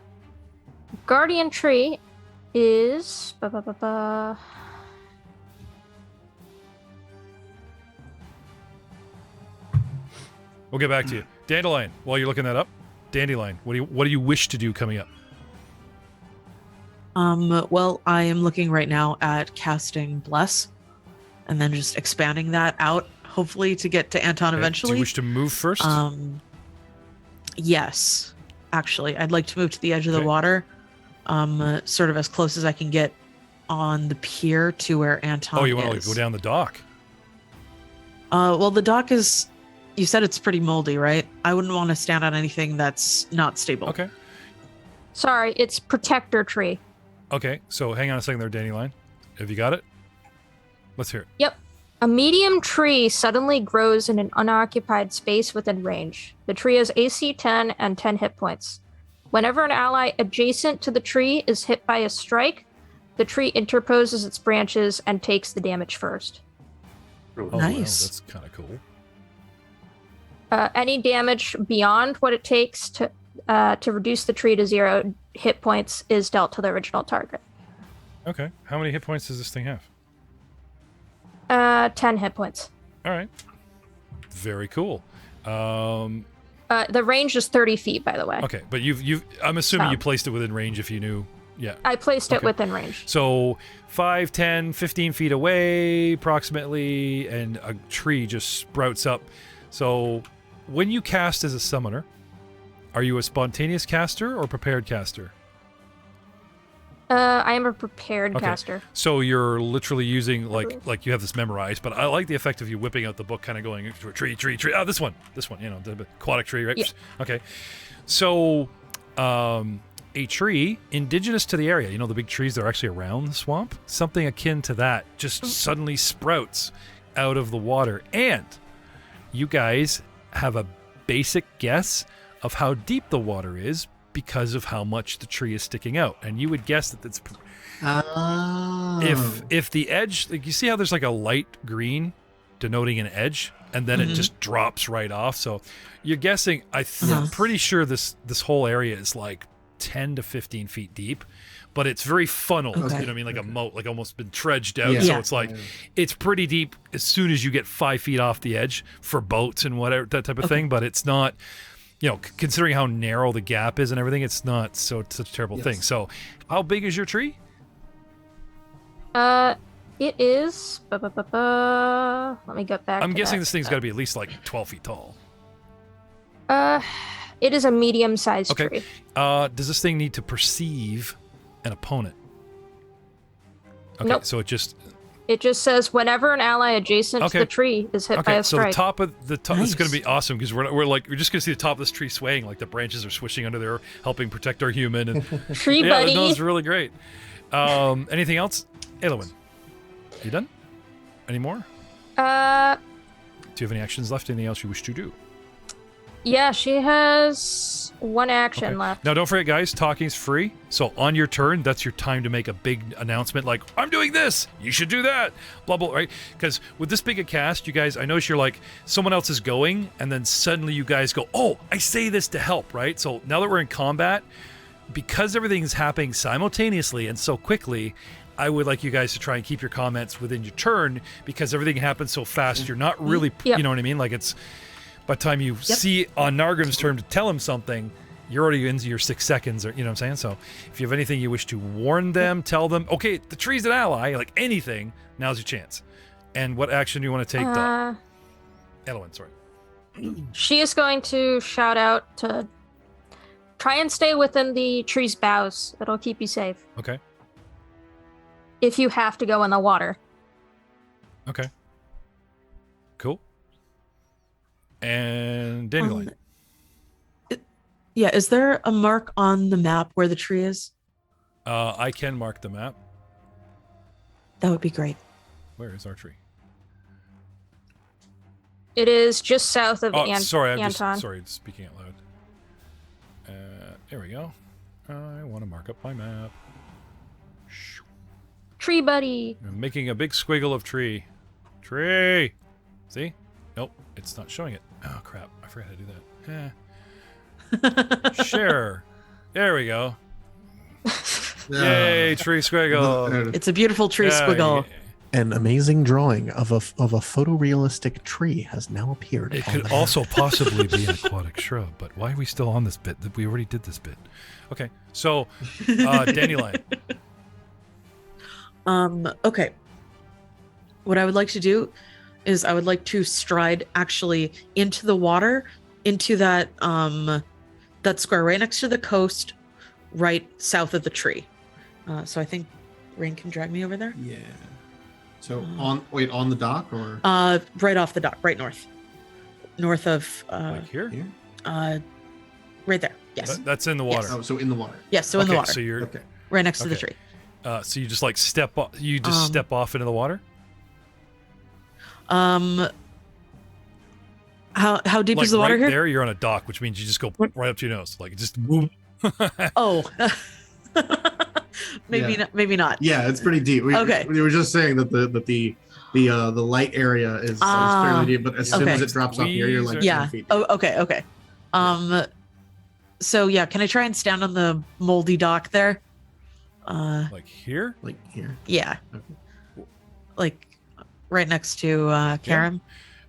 Guardian Tree is... We'll get back to you. Dandelion, while you're looking that up, Dandelion, what do you wish to do coming up? Well, I am looking right now at casting Bless and then just expanding that out, hopefully to get to Anton eventually. Do you wish to move first? Yes, actually, I'd like to move to the edge of the water, sort of as close as I can get on the pier to where Anton is. Oh, you want to go down the dock? Well, the dock is, you said it's pretty moldy, right? I wouldn't want to stand on anything that's not stable. Okay. Sorry, it's protector tree. Okay, so hang on a second there, Dandelion. Have you got it? Let's hear it. Yep. A medium tree suddenly grows in an unoccupied space within range. The tree has AC 10 and 10 hit points. Whenever an ally adjacent to the tree is hit by a strike, the tree interposes its branches and takes the damage first. Oh, nice. Wow, that's kind of cool. Any damage beyond what it takes to reduce the tree to 0 hit points is dealt to the original target. Okay. How many hit points does this thing have? 10 hit points. All right. Very cool. The range is 30 feet, by the way. Okay, but I'm assuming you placed it within range if you knew. Yeah. I placed it within range. So 5, 10, 15 feet away approximately, and a tree just sprouts up. So when you cast as a summoner, are you a spontaneous caster or prepared caster? I am a prepared caster. So you're literally using like you have this memorized, but I like the effect of you whipping out the book, kind of going into a tree. Oh, this one, you know, the aquatic tree, right? Yeah. Okay. So, a tree indigenous to the area, you know, the big trees that are actually around the swamp, something akin to that, just suddenly sprouts out of the water, and you guys have a basic guess of how deep the water is because of how much the tree is sticking out, and you would guess that it's if the edge, like you see how there's like a light green denoting an edge, and then it just drops right off. So you're guessing. I'm pretty sure this whole area is like 10 to 15 feet deep, but it's very funneled. You know what I mean, like a moat, like almost been dredged out. So it's like it's pretty deep as soon as you get 5 feet off the edge for boats and whatever that type of thing. But it's not. You know, considering how narrow the gap is and everything, it's not such a terrible thing. So, how big is your tree? It is. Let me get back. I'm guessing this thing's got to be at least like 12 feet tall. It is a medium-sized tree. Does this thing need to perceive an opponent? Okay, nope. So it just says whenever an ally adjacent to the tree is hit by a strike. So the top this is going to be awesome because we're just going to see the top of this tree swaying, like the branches are swishing under there, helping protect our human. And tree buddy. Yeah, it's really great. Anything else, Eowyn? You done? Any more? Do you have any actions left? Anything else you wish to do? Yeah, she has one action left. Now, don't forget, guys, talking's free. So on your turn, that's your time to make a big announcement like, I'm doing this, you should do that, blah, blah, right? Because with this big a cast, you guys, I notice you're like, someone else is going, and then suddenly you guys go, oh, I say this to help, right? So now that we're in combat, because everything's happening simultaneously and so quickly, I would like you guys to try and keep your comments within your turn because everything happens so fast, you're not really, you know what I mean? Like it's... By the time you see on Nargrim's turn to tell him something, you're already into your 6 seconds, or you know what I'm saying? So if you have anything you wish to warn them, tell them, okay, the tree's an ally, like anything, now's your chance. And what action do you want to take? Eowyn, sorry. She is going to shout out to try and stay within the tree's boughs. It'll keep you safe. Okay. If you have to go in the water. Okay. Cool. And Dandelion. Is there a mark on the map where the tree is? I can mark the map. That would be great. Where is our tree? It is just south of Anton. Sorry, I'm speaking out loud. There we go. I want to mark up my map. Tree buddy. I'm making a big squiggle of tree. Tree! See? Nope, it's not showing it. Oh, crap. I forgot how to do that. Share. There we go. Yay, tree squiggle. It's a beautiful tree squiggle. An amazing drawing of a photorealistic tree has now appeared. It could also possibly be an aquatic shrub, but why are we still on this bit? We already did this bit. Okay, so Dandelion. Okay. What I would like to do is I would like to stride actually into the water, into that that square right next to the coast, right south of the tree. So I think Rain can drag me over there. Yeah. So on the dock or right off the dock, right north of like here? right there. Yes. That's in the water. Yes. Oh, so in the water. Yes, so in the water. So you're Okay. Right next to the tree. So you just like step off. You just step off into the water. How deep Like is the water right here? there, you're on a dock, which means you just go right up to your nose, like just boom. Oh. Maybe not. Yeah, it's pretty deep. Okay. We were just saying that the light area is fairly deep, but as soon as it drops off here, you're like 10 feet deep. Oh, okay. So yeah, can I try and stand on the moldy dock there? Like here? Like here. Yeah. Like right next to Karen.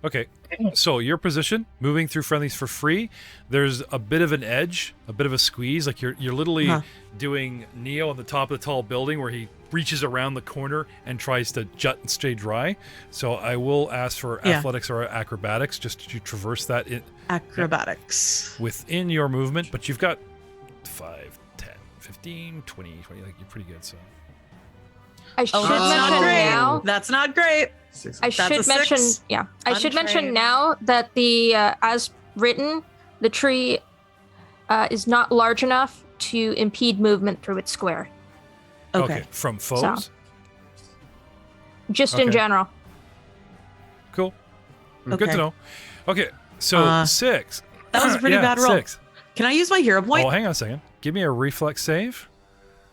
Okay. So your position, moving through friendlies for free, there's a bit of an edge, a bit of a squeeze. Like you're literally doing Neo on the top of the tall building where he reaches around the corner and tries to jut and stay dry. So I will ask for athletics or acrobatics just to traverse that Acrobatics. within your movement. But you've got 5, 10, 15, 20, like you're pretty good. So I should That's not mention great. now. That's not great. I should mention, I should mention now that the as written, the tree is not large enough to impede movement through its square. Okay. From foes. So, just in general. Cool. Okay. Good to know. Okay, so 6. That was a pretty bad roll. 6. Can I use my hero point? Oh, hang on a second. Give me a reflex save.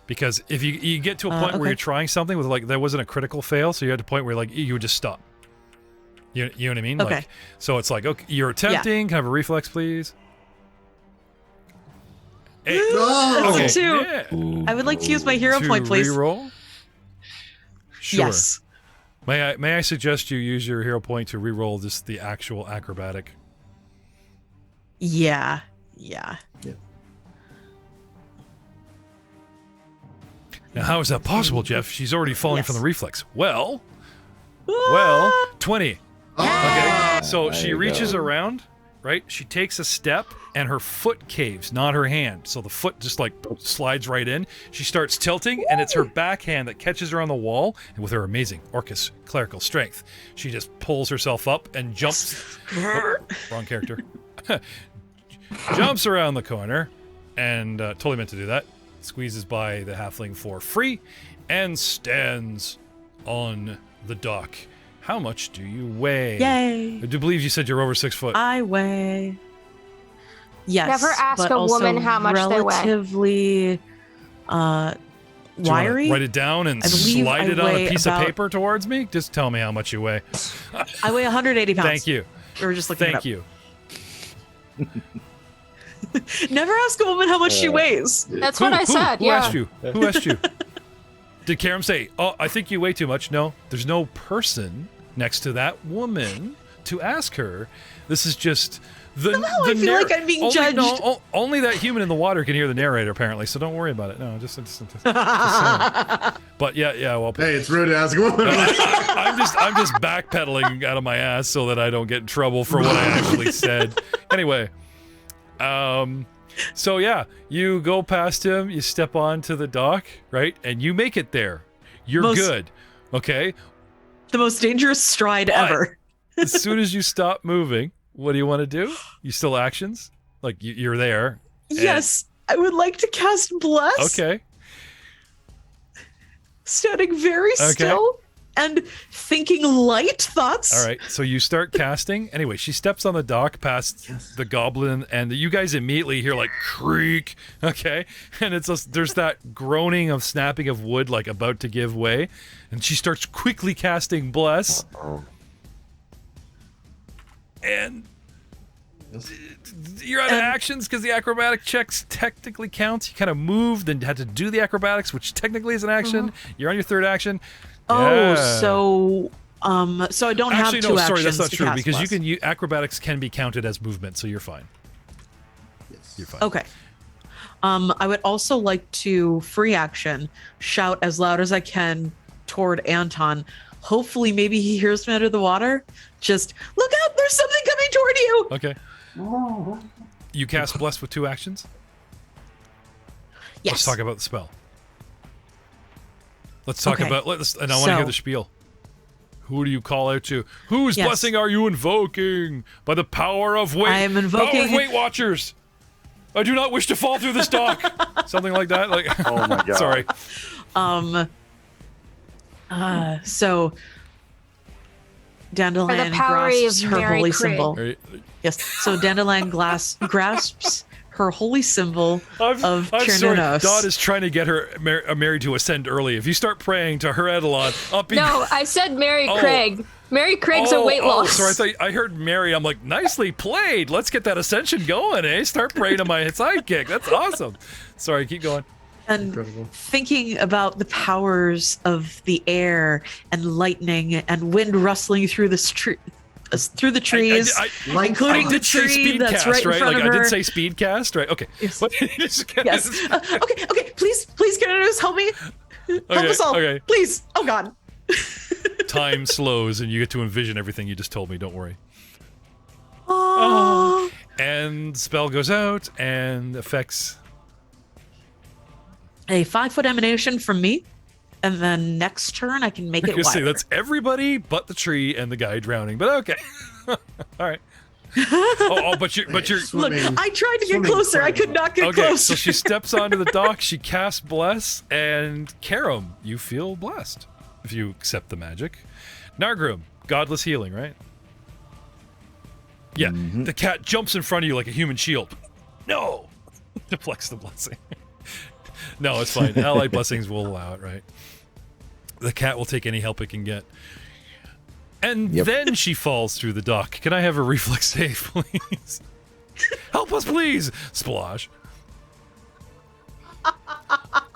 Because if you get to a point where you're trying something with like there wasn't a critical fail, so you're at a point where like you would just stop. You know what I mean? Okay. Like, so it's like, okay, you're attempting. Can I have a reflex, please? 8. That's Okay. a 2. Yeah. I would like to use my hero To point, please. Reroll? Sure. Yes. May I suggest you use your hero point to reroll just the actual acrobatic? Yeah. Now, how is that possible, Jeff? She's already falling from the reflex. Well, 20. Okay, so she reaches around, right? She takes a step, and her foot caves, not her hand. So the foot just like slides right in. She starts tilting, and it's her backhand that catches her on the wall. And with her amazing Orcus clerical strength, she just pulls herself up and jumps. Oh, wrong character. Jumps around the corner, and totally meant to do that. Squeezes by the halfling for free, and stands on the dock. How much do you weigh? Yay. I do believe you said you're over 6 foot. I weigh. Yes. Never ask but a also woman how much they weigh. relatively Do you wiry. wanna write it down and I believe slide I it on a weigh piece about- of paper towards me? Just tell me how much you weigh. I weigh 180 pounds. Thank you. We were just looking it Thank up. you. Never ask a woman how much she weighs. That's what I said. Who Yeah. asked you? Who asked you? Did Karam say, "Oh, I think you weigh too much"? No, there's no person next to that woman to ask her. This is just the. Somehow I feel like I'm being judged. No, only that human in the water can hear the narrator, apparently. So don't worry about it. No, just saying. But yeah. Well, Hey, it's rude to ask a woman. I'm just backpedaling out of my ass so that I don't get in trouble for what I actually said. Anyway. So yeah, you go past him, you step onto the dock, right? And you make it there. You're good. Okay? The most dangerous stride ever. As soon as you stop moving, what do you want to do? You still actions? Like you're there. Yes. I would like to cast Bless. Okay. Standing very still and thinking light thoughts. All right. So you start casting. Anyway, she steps on the dock past the goblin, and you guys immediately hear like creak. Okay. And there's that groaning of snapping of wood like about to give way. And she starts quickly casting Bless. And you're out of actions because the acrobatic checks technically counts. You kind of moved and had to do the acrobatics, which technically is an action. You're on your third action. Oh, so I don't have two actions. Sorry, that's not to true cast because Bless. acrobatics can be counted as movement, so you're fine. Yes. You're fine. Okay. I would also like to free action shout as loud as I can toward Anton, Hopefully, maybe he hears me under the water. Just look out! There's something coming toward you. Okay. You cast Bless with 2 actions. Yes. Let's talk about the spell. Let's talk Okay. about. And I want to hear the spiel. Who do you call out to? Whose blessing are you invoking? By the power of weight. I am invoking power of Weight Watchers. I do not wish to fall through this dock. Something like that. Like, Oh my god. sorry. So Dandelion By the power grasps of her Mary holy Craig. symbol. Yes. So Dandelion grasps her holy symbol of I'm sorry. Chernunos. Dot is trying to get her married to ascend early. If you start praying to her Edelon, I'll be. No, I said Mary Craig. Mary Craig's a weight loss. Oh, sorry. I heard Mary. I'm like, nicely played. Let's get that ascension going, eh? Start praying to my sidekick. That's awesome. Sorry, keep going. And Incredible. thinking about the powers of the air and lightning and wind rustling through the trees, including the tree that's right in front of her. I did say speed cast, right? Okay. Yes. But- Yes. Okay. Please, Chernunos, help me. Help us all. Okay. Please. Oh God. Time slows and you get to envision everything you just told me. Don't worry. Oh. And spell goes out and affects. A 5-foot emanation from me, and then next turn I can make it You say wider. that's everybody but the tree and the guy drowning. But okay. All right. But you're Look, Swimming. I tried to get Swimming closer. I could not get okay. closer. So she steps onto the dock. She casts bless, and Karam, you feel blessed if you accept the magic. Nargrim, godless healing, right? Yeah. The cat jumps in front of you like a human shield. No, deflects the blessing. No, it's fine. Allied blessings will allow it, right? The cat will take any help it can get. And then she falls through the dock. Can I have a reflex save, please? Help us, please! Splash.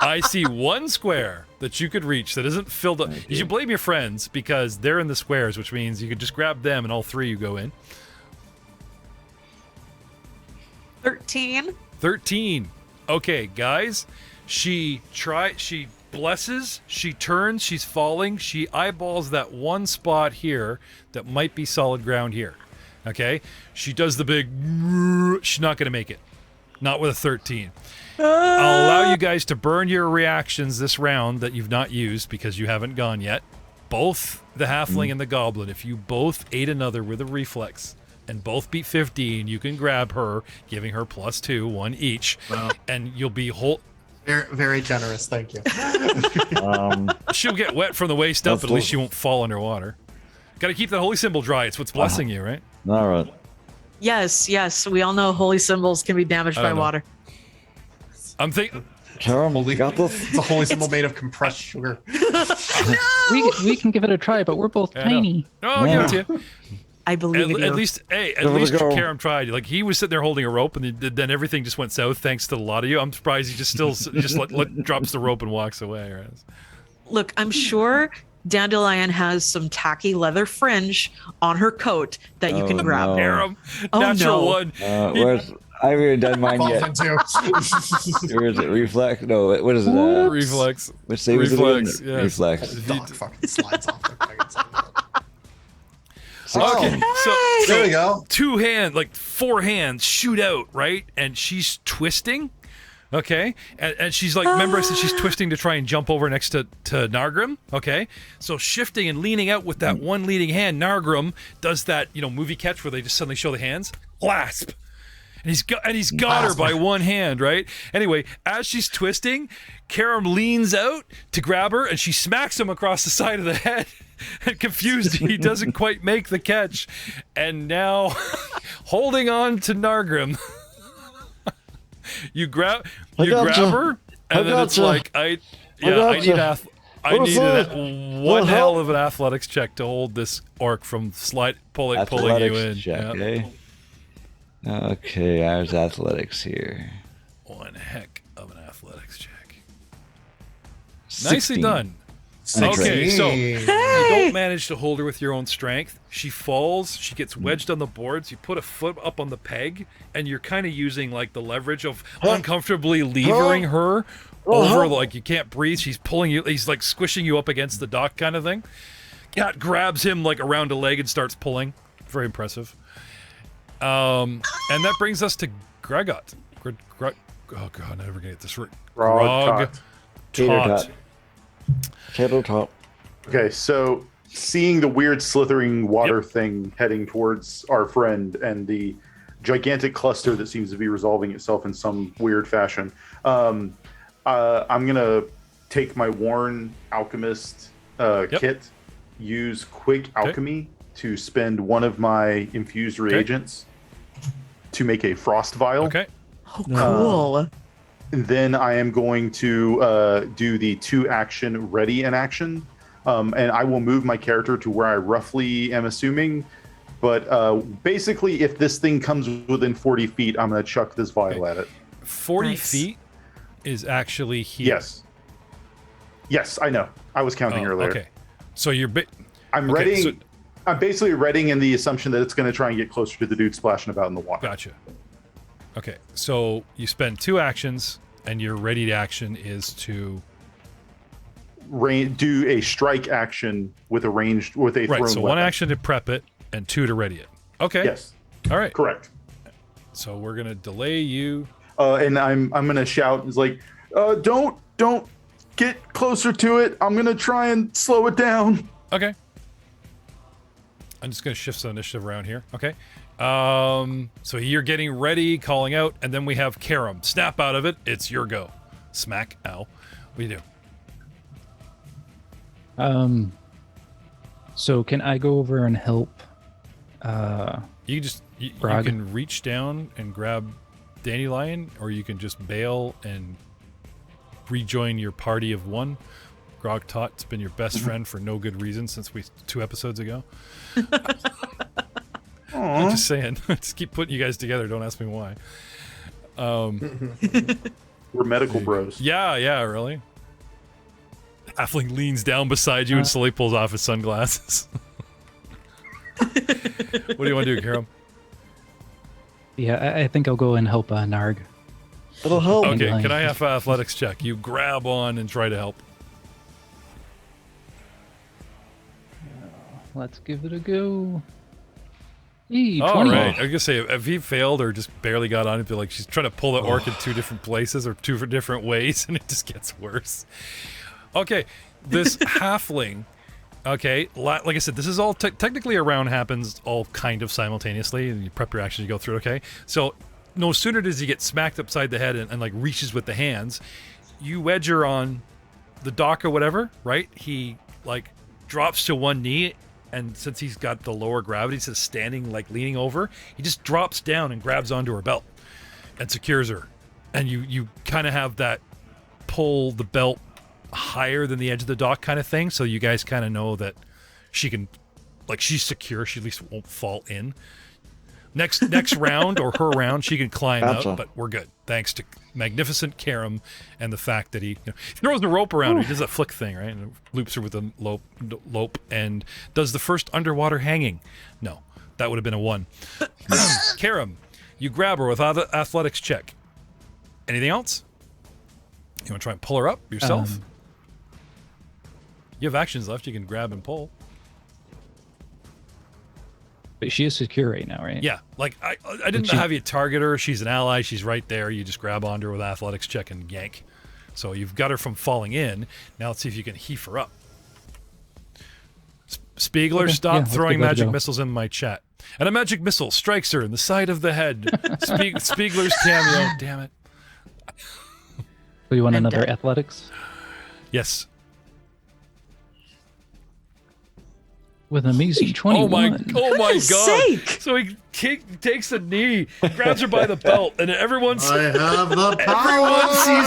I see one square that you could reach that isn't filled up. You should blame your friends because they're in the squares, which means you could just grab them and all 3 you go in. 13. 13. Okay, guys. She blesses, she turns, she's falling, she eyeballs that one spot here that might be solid ground here. Okay? She does the big, she's not going to make it. Not with a 13. I'll allow you guys to burn your reactions this round that you've not used because you haven't gone yet. Both the halfling and the goblin, if you both ate another with a reflex and both beat 15, you can grab her, giving her +2, 1 each, and you'll be whole. Very, very generous. Thank you. She'll get wet from the waist up, but at least she won't fall underwater. Got to keep that holy symbol dry. It's what's blessing you, right? All right. Yes. We all know holy symbols can be damaged by know. water. I'm thinking. Karam, we got this. It's a holy symbol made of compressed sugar. We can give it a try, but we're both tiny. No, I'll give it to you. I believe in you. At least Give it a go. Karam tried. Like he was sitting there holding a rope, and then everything just went south thanks to a lot of you. I'm surprised he just still drops the rope and walks away. Right? Look, I'm sure Dandelion has some tacky leather fringe on her coat that you can grab. no. Karam, Oh, natural no. one. Where's, I haven't even done mine yet. Where is it? Reflex? No, what is it? Reflex. Which save is it Reflex. again? Yes. Reflex. The dog fucking slides off the Okay, so There we go. 2 hands, like 4 hands, shoot out, right? And she's twisting. Okay, and she's like, remember I said she's twisting to try and jump over next to Nargrim. Okay, so shifting and leaning out with that one leading hand. Nargrim does that, movie catch where they just suddenly show the hands, clasp, and he's got her by one hand, right? Anyway, as she's twisting, Karam leans out to grab her, and she smacks him across the side of the head. And confused, he doesn't quite make the catch, and now holding on to Nargrim. You grab her, and then it's like I need one hell of an athletics check to hold this orc from pulling you in. Check, Yep. Okay, there's athletics here. One heck of an athletics check. 16. Nicely done. Okay, so you don't manage to hold her with your own strength. She falls, she gets wedged on the boards, you put a foot up on the peg, and you're kind of using like the leverage of uncomfortably levering her over, like you can't breathe, she's pulling you, he's like squishing you up against the dock kind of thing. Yeah, it grabs him like around a leg and starts pulling. Very impressive. And that brings us to Gregot. Oh god, I'm never gonna get this right. Grog Tot. Tabletop. Okay, so seeing the weird slithering water thing heading towards our friend and the gigantic cluster that seems to be resolving itself in some weird fashion, I'm gonna take my worn alchemist kit, use quick alchemy to spend one of my infused reagents to make a frost vial. Okay. Oh, cool. Then I am going to do the 2 action ready in action. And I will move my character to where I roughly am assuming. But basically, if this thing comes within 40 feet, I'm going to chuck this vial at it. 40 feet is actually here. Yes, I know. I was counting earlier. Okay. So you're... I'm readying... I'm basically readying in the assumption that it's going to try and get closer to the dude splashing about in the water. Gotcha. Okay, so you spend 2 actions, and your ready to action is to... do a strike action with a ranged... with a thrown Right, so weapon. 1 action to prep it, and 2 to ready it. Okay. Yes. All right. Correct. So we're going to delay you. And I'm going to shout, it's like, don't get closer to it. I'm going to try and slow it down. Okay. I'm just going to shift some initiative around here. Okay. So you're getting ready, calling out, and then we have Karam. Snap out of it. It's your go. Smack. Ow. What do you do? So can I go over and help? You can reach down and grab Dandelion, or you can just bail and rejoin your party of 1. Grog Tot's been your best friend for no good reason since 2 episodes ago. I'm just saying. Just keep putting you guys together. Don't ask me why. We're medical bros. Yeah, really. Halfling leans down beside you and slowly pulls off his sunglasses. What do you want to do, Karam? Yeah, I think I'll go and help Narg. It'll help. Okay, can I have athletics check? You grab on and try to help. Let's give it a go. Hey, 20. All right. I was gonna say if he failed or just barely got on, it'd be like she's trying to pull the orc in 2 different places or 2 different ways, and it just gets worse. Okay, this halfling. Okay, like I said, this is all technically a round happens all kind of simultaneously, and you prep your action, you go through it. Okay, so no sooner does he get smacked upside the head and like reaches with the hands, you wedge her on the dock or whatever, right? He like drops to 1 knee. And since he's got the lower gravity, instead of standing, like leaning over, he just drops down and grabs onto her belt and secures her. And you kind of have that pull the belt higher than the edge of the dock kind of thing. So you guys kind of know that she can, like, she's secure. She at least won't fall in. Next round or her round, she can climb out, but we're good. Thanks to magnificent Karam and the fact that he throws the rope around her. He does a flick thing, right? And loops her with a lope and does the first underwater hanging. No, that would have been a 1. Karam, you grab her with athletics check. Anything else? You want to try and pull her up yourself? You have actions left. You can grab and pull. But she is secure right now, right? Yeah, like I didn't have you target her. She's an ally. She's right there. You just grab onto her with athletics check and yank. So you've got her from falling in. Now let's see if you can heave her up. Spiegler, stop throwing magic missiles in my chat. And a magic missile strikes her in the side of the head. Spiegler's cameo. Damn it. So you want another athletics? Yes. With an amazing 21. Oh my God. Sake. So he takes a knee, grabs her by the belt, and everyone sees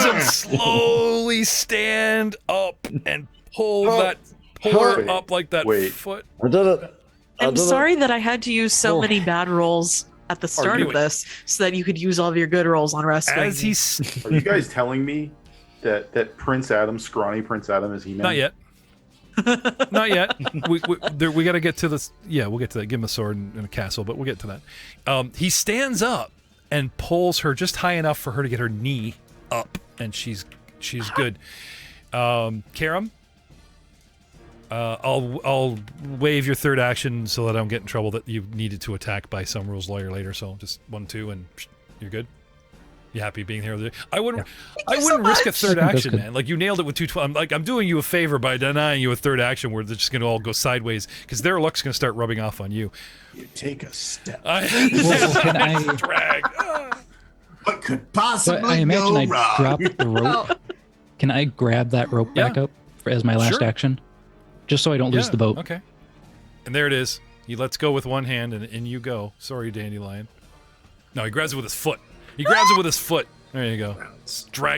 him slowly stand up and pull her up like that foot. I did it. I'm sorry that I had to use so many bad rolls at the start of this so that you could use all of your good rolls on rescuing. Are you guys telling me that Prince Adam, scrawny Prince Adam, is He-Man? Not yet. Not yet. We got to get to this. Yeah, we'll get to that. Give him a sword and a castle, but we'll get to that. He stands up and pulls her just high enough for her to get her knee up, and she's good. Karam, I'll waive your third action so that I don't get in trouble that you needed to attack by some rules lawyer later. So just 1, 2, and you're good. You happy being here? I wouldn't risk a third action, man. Like you nailed it with 212. I'm doing you a favor by denying you a third action where they're just going to all go sideways because their luck's going to start rubbing off on you. You take a step. Can I drag? What could possibly I imagine go I wrong? dropped the rope. Can I grab that rope back up as my last action? Just so I don't lose the boat. Okay. And there it is. He lets go with one hand, and in you go. Sorry, Dandelion. No, he grabs it with his foot. He grabs it with his foot. There you go.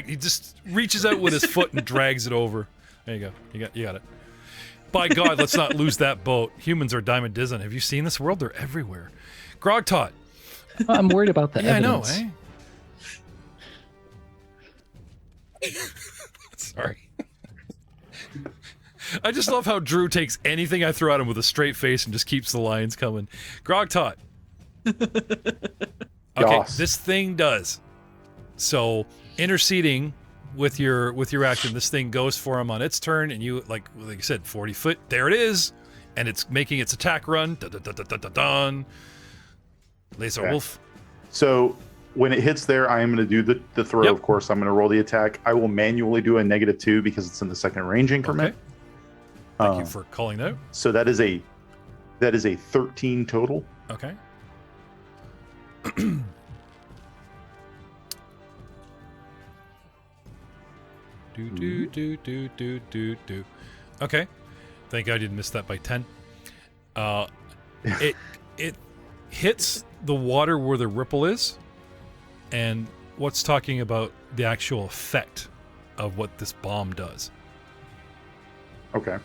He just reaches out with his foot and drags it over. There you go. You got it. By God, let's not lose that boat. Humans are Diamond Disney. Have you seen this world? They're everywhere. Grogtot. I'm worried about that. Yeah, evidence. I know, eh? Sorry. I just love how Drew takes anything I throw at him with a straight face and just keeps the lines coming. Grogtot. Okay, Yes. this thing does. So, interceding with your action, this thing goes for him on its turn, and you, like you said, 40 foot, there it is, and it's making its attack run. Dun. Laser Wolf. So, when it hits there, I am going to do the throw, of course. I'm going to roll the attack. I will manually do a -2 because it's in the second range increment. Okay. Thank you for calling that out. So that is a 13 total. Okay. do. Okay. Thank God I didn't miss that by 10. It hits the water where the ripple is, and what's talking about the actual effect of what this bomb does. Okay.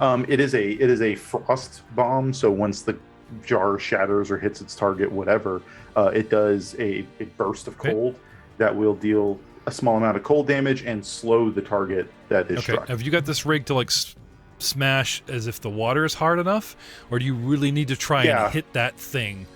It is a frost bomb, so once the jar shatters or hits its target, whatever, it does a burst of cold that will deal a small amount of cold damage and slow the target that is struck. Have you got this rig to like smash as if the water is hard enough, or do you really need to try and hit that thing?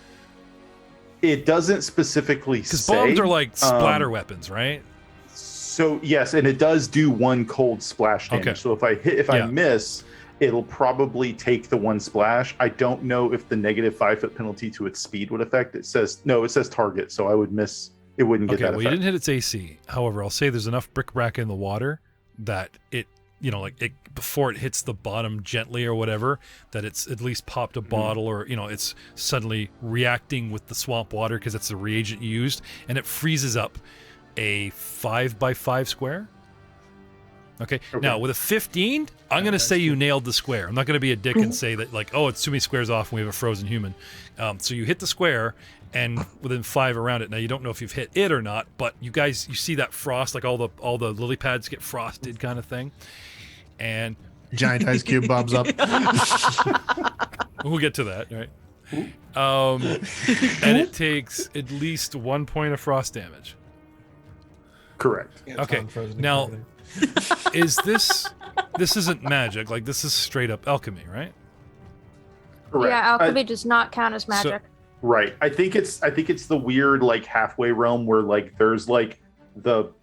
It doesn't specifically say. Because bombs are like splatter weapons, right? So yes, and it does do 1 cold splash damage. Okay. So if I miss, it'll probably take the 1 splash. I don't know if the -5 foot penalty to its speed would affect. It says target, so I would miss. It wouldn't get that effect. You didn't hit its AC. However, I'll say there's enough bric-a-brac in the water that it, before it hits the bottom gently or whatever, that it's at least popped a bottle or, it's suddenly reacting with the swamp water because it's the reagent used, and it freezes up a 5x5 square. Okay. Now, with a 15, I'm going to say you nailed the square. I'm not going to be a dick and say that, it's too many squares off and we have a frozen human. So you hit the square, and within 5 around it. Now, you don't know if you've hit it or not, but you see that frost, like all the lily pads get frosted kind of thing. And giant ice cube bobs up. We'll get to that, right? And it takes at least 1 point of frost damage. Correct. Okay. Now, is this isn't magic? Like, this is straight up alchemy, right? Correct. Yeah, alchemy does not count as magic. Right. I think it's the weird like halfway realm where like there's like the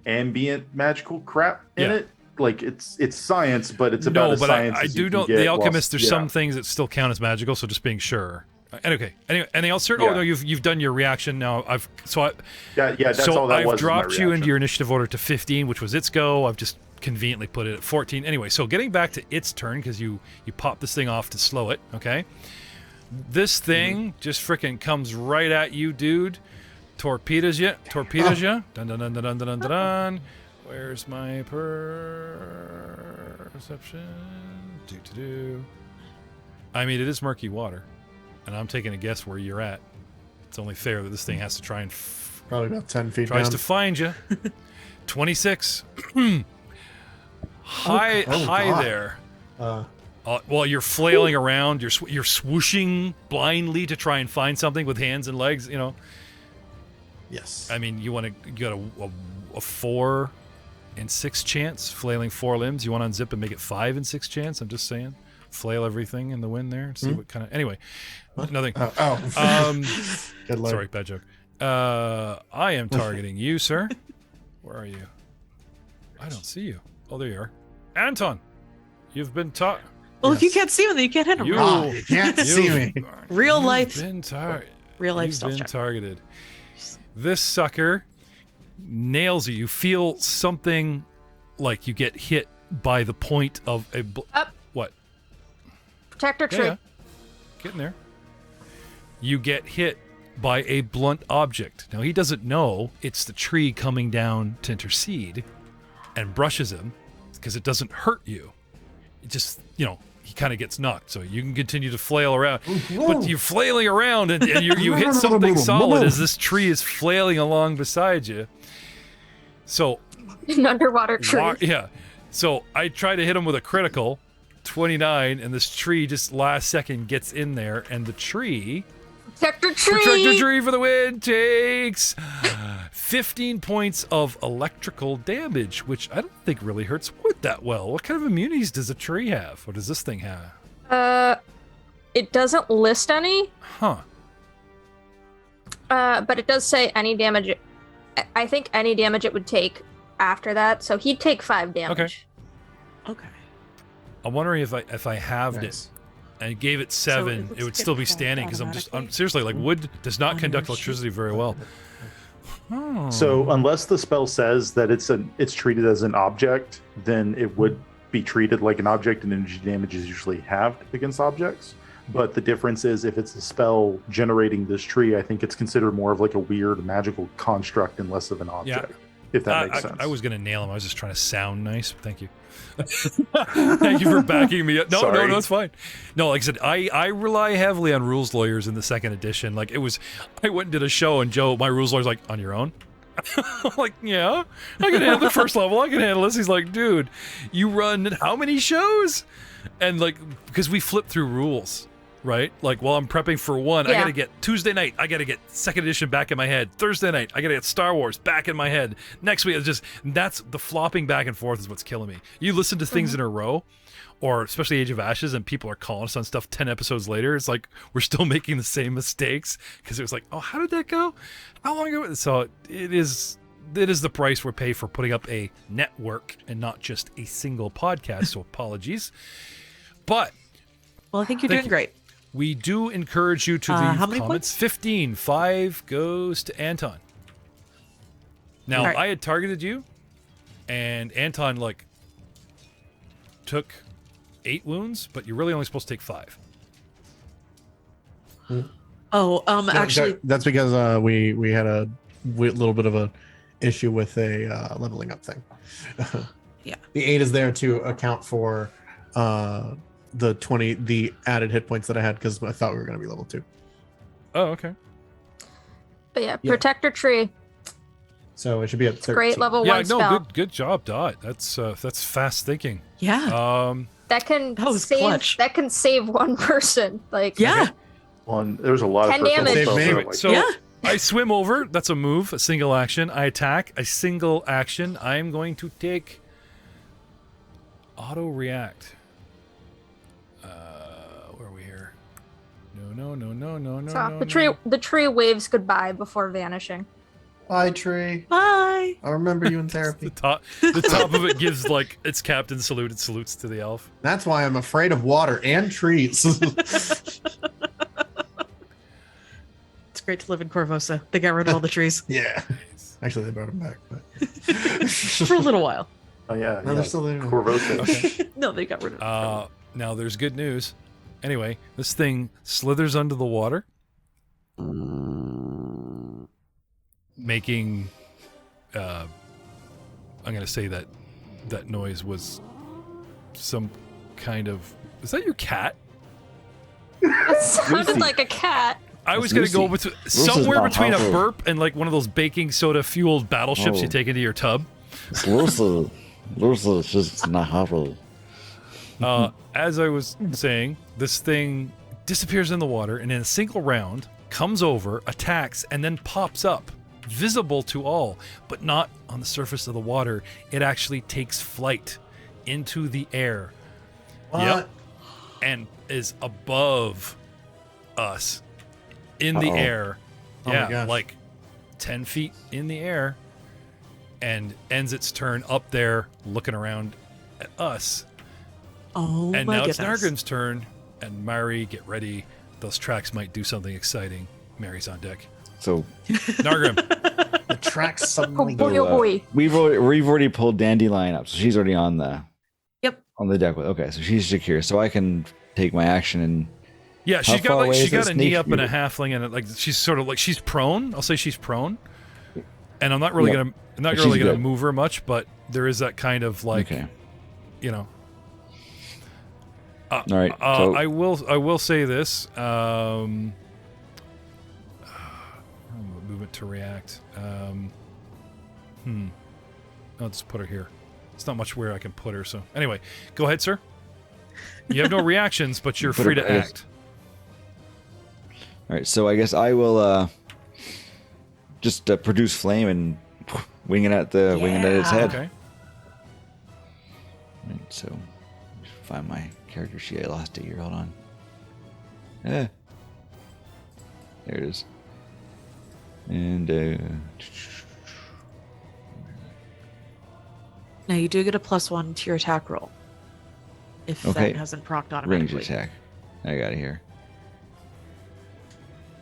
ambient magical crap in it. Like it's science, but it's about science. I do know the alchemist. There's some things that still count as magical, so just being sure. Okay. Anyway, anything else, sir? Yeah. Oh no, you've done your reaction now. That's all that was. I've dropped you into your initiative order to 15, which was its go. I've just conveniently put it at 14. Anyway, so getting back to its turn because you pop this thing off to slow it. Okay. This thing just freaking comes right at you, dude. Torpedoes you. Dun dun dun dun dun dun dun dun. Where's my perception? I mean, it is murky water, and I'm taking a guess where you're at. It's only fair that this thing has to try and probably about 10 feet tries down. to find you. 26. Hi there. While you're flailing around, you're swooshing blindly to try and find something with hands and legs. Yes. I mean, you got a 4 and 6 chance flailing 4 limbs. You want to unzip and make it 5 and 6 chance. I'm just saying, flail everything in the wind there and see what kind of. Anyway, nothing. Good luck. Sorry, bad joke. I am targeting you, sir. Where are you? I don't see you. Oh, there you are, Anton. You've been Well, if you can't see him, then you can't hit him. You can't see me. Real life. Real life stealth check. targeted. This sucker nails you. You feel something like you get hit by the point of a... What? Protector tree. Yeah. Getting there. You get hit by a blunt object. Now, he doesn't know it's the tree coming down to intercede and brushes him because it doesn't hurt you. It just, he kind of gets knocked. So you can continue to flail around. But you're flailing around and you hit something solid as this tree is flailing along beside you. So... An underwater tree. Yeah. So I try to hit him with a critical, 29, and this tree just last second gets in there, and the tree... Protector tree for the win takes 15 points of electrical damage, which I don't think really hurts wood that well. What kind of immunities does a tree have? What does this thing have? It doesn't list any. Huh. But it does say any damage. I think any damage it would take after that, so he'd take 5 damage. Okay. I'm wondering if I halved it and gave it 7, it would still be standing because I'm seriously like wood does not conduct electricity very well. Oh. So unless the spell says that it's treated as an object, then it would be treated like an object, and energy damage is usually halved against objects. But the difference is if it's a spell generating this tree, I think it's considered more of like a weird magical construct and less of an object. Yeah. If that makes sense. I was going to nail him. I was just trying to sound nice. Thank you. Thank you for backing me up. No, it's fine. No, like I said, I rely heavily on rules lawyers in the 2nd edition. Like I went and did a show, and Joe, my rules lawyer's like, on your own? I'm like, yeah, I can handle the first level. I can handle this. He's like, dude, you run how many shows? And like, because we flip through rules. Right? Like while I'm prepping for one, I gotta get Tuesday night, I gotta get 2nd edition back in my head. Thursday night, I gotta get Star Wars back in my head. Next week, that's the flopping back and forth is what's killing me. You listen to things in a row, or especially Age of Ashes, and people are calling us on stuff 10 episodes later. It's like we're still making the same mistakes because it was like, oh, how did that go? How long ago? So it is the price we pay for putting up a network and not just a single podcast. So apologies. But well, I think you're doing great. We do encourage you to leave how many comments. points? 15. 5 goes to Anton. Now, right. I had targeted you, and Anton, took 8 wounds, but you're really only supposed to take 5. Actually... That's because we had a little bit of a issue with a leveling up thing. Yeah. The 8 is there to account for... the added hit points that I had because I thought we were going to be level 2. Oh, okay. But yeah, Protector Tree. So it should be at 13. Great level 1 spell. Yeah, good job, Dot. That's fast thinking. Yeah. That can clutch. That can save one person. Yeah. There's a lot 10 of damage. spells. So I swim over. That's a move, a single action. I attack, a single action. I'm going to take auto react. Where are we here? No. So the tree waves goodbye before vanishing. Bye, tree. Bye. I remember you in therapy. the top of it gives its captain salute. It salutes to the elf. That's why I'm afraid of water and trees. It's great to live in Corvosa. They got rid of all the trees. Yeah. Actually, they brought them back, but for a little while. Oh yeah, no, they're still there. Corvosa. Okay. No, they got rid of them. Now there's good news. Anyway, this thing slithers under the water, making. I'm gonna say that noise was some kind of. Is that your cat? It sounded like a cat. I was going to go with somewhere between a burp and like one of those baking soda fueled battleships you take into your tub. Lucy, she's not happy. As I was saying, this thing disappears in the water and in a single round comes over, attacks, and then pops up, visible to all, but not on the surface of the water. It actually takes flight into the air. What? Yep. And is above us in the air. Oh Yeah, like 10 feet in the air, and ends its turn up there looking around at us. Oh, And my now goodness. it's Nargrim's turn. And Mari, get ready. Those tracks might do something exciting. Mary's on deck. So Nargrim. The tracks Oh suddenly boy, go. oh boy. we've already pulled Dandelion up, so she's already on the deck with. Okay, so she's secure, so I can take my action and. Yeah, How far away she is got this a knee snake up and a view? halfling, and like she's sort of like she's prone. I'll say she's prone, and I'm not really Yep. gonna She's good. move her much, but there is that kind of like, Okay. you know. All right. So I will say this. Movement to react. I'll just put her here. It's not much where I can put her. So anyway, go ahead, sir. You have no reactions, but you're Put free her- to act. all right. So I guess I will just produce flame and wing it at its head. Okay. Right, so find my character sheet. I lost it here. Hold on. There it is. And Now you do get a +1 to your attack roll. If Okay. that hasn't procced range automatically. attack. I got it here.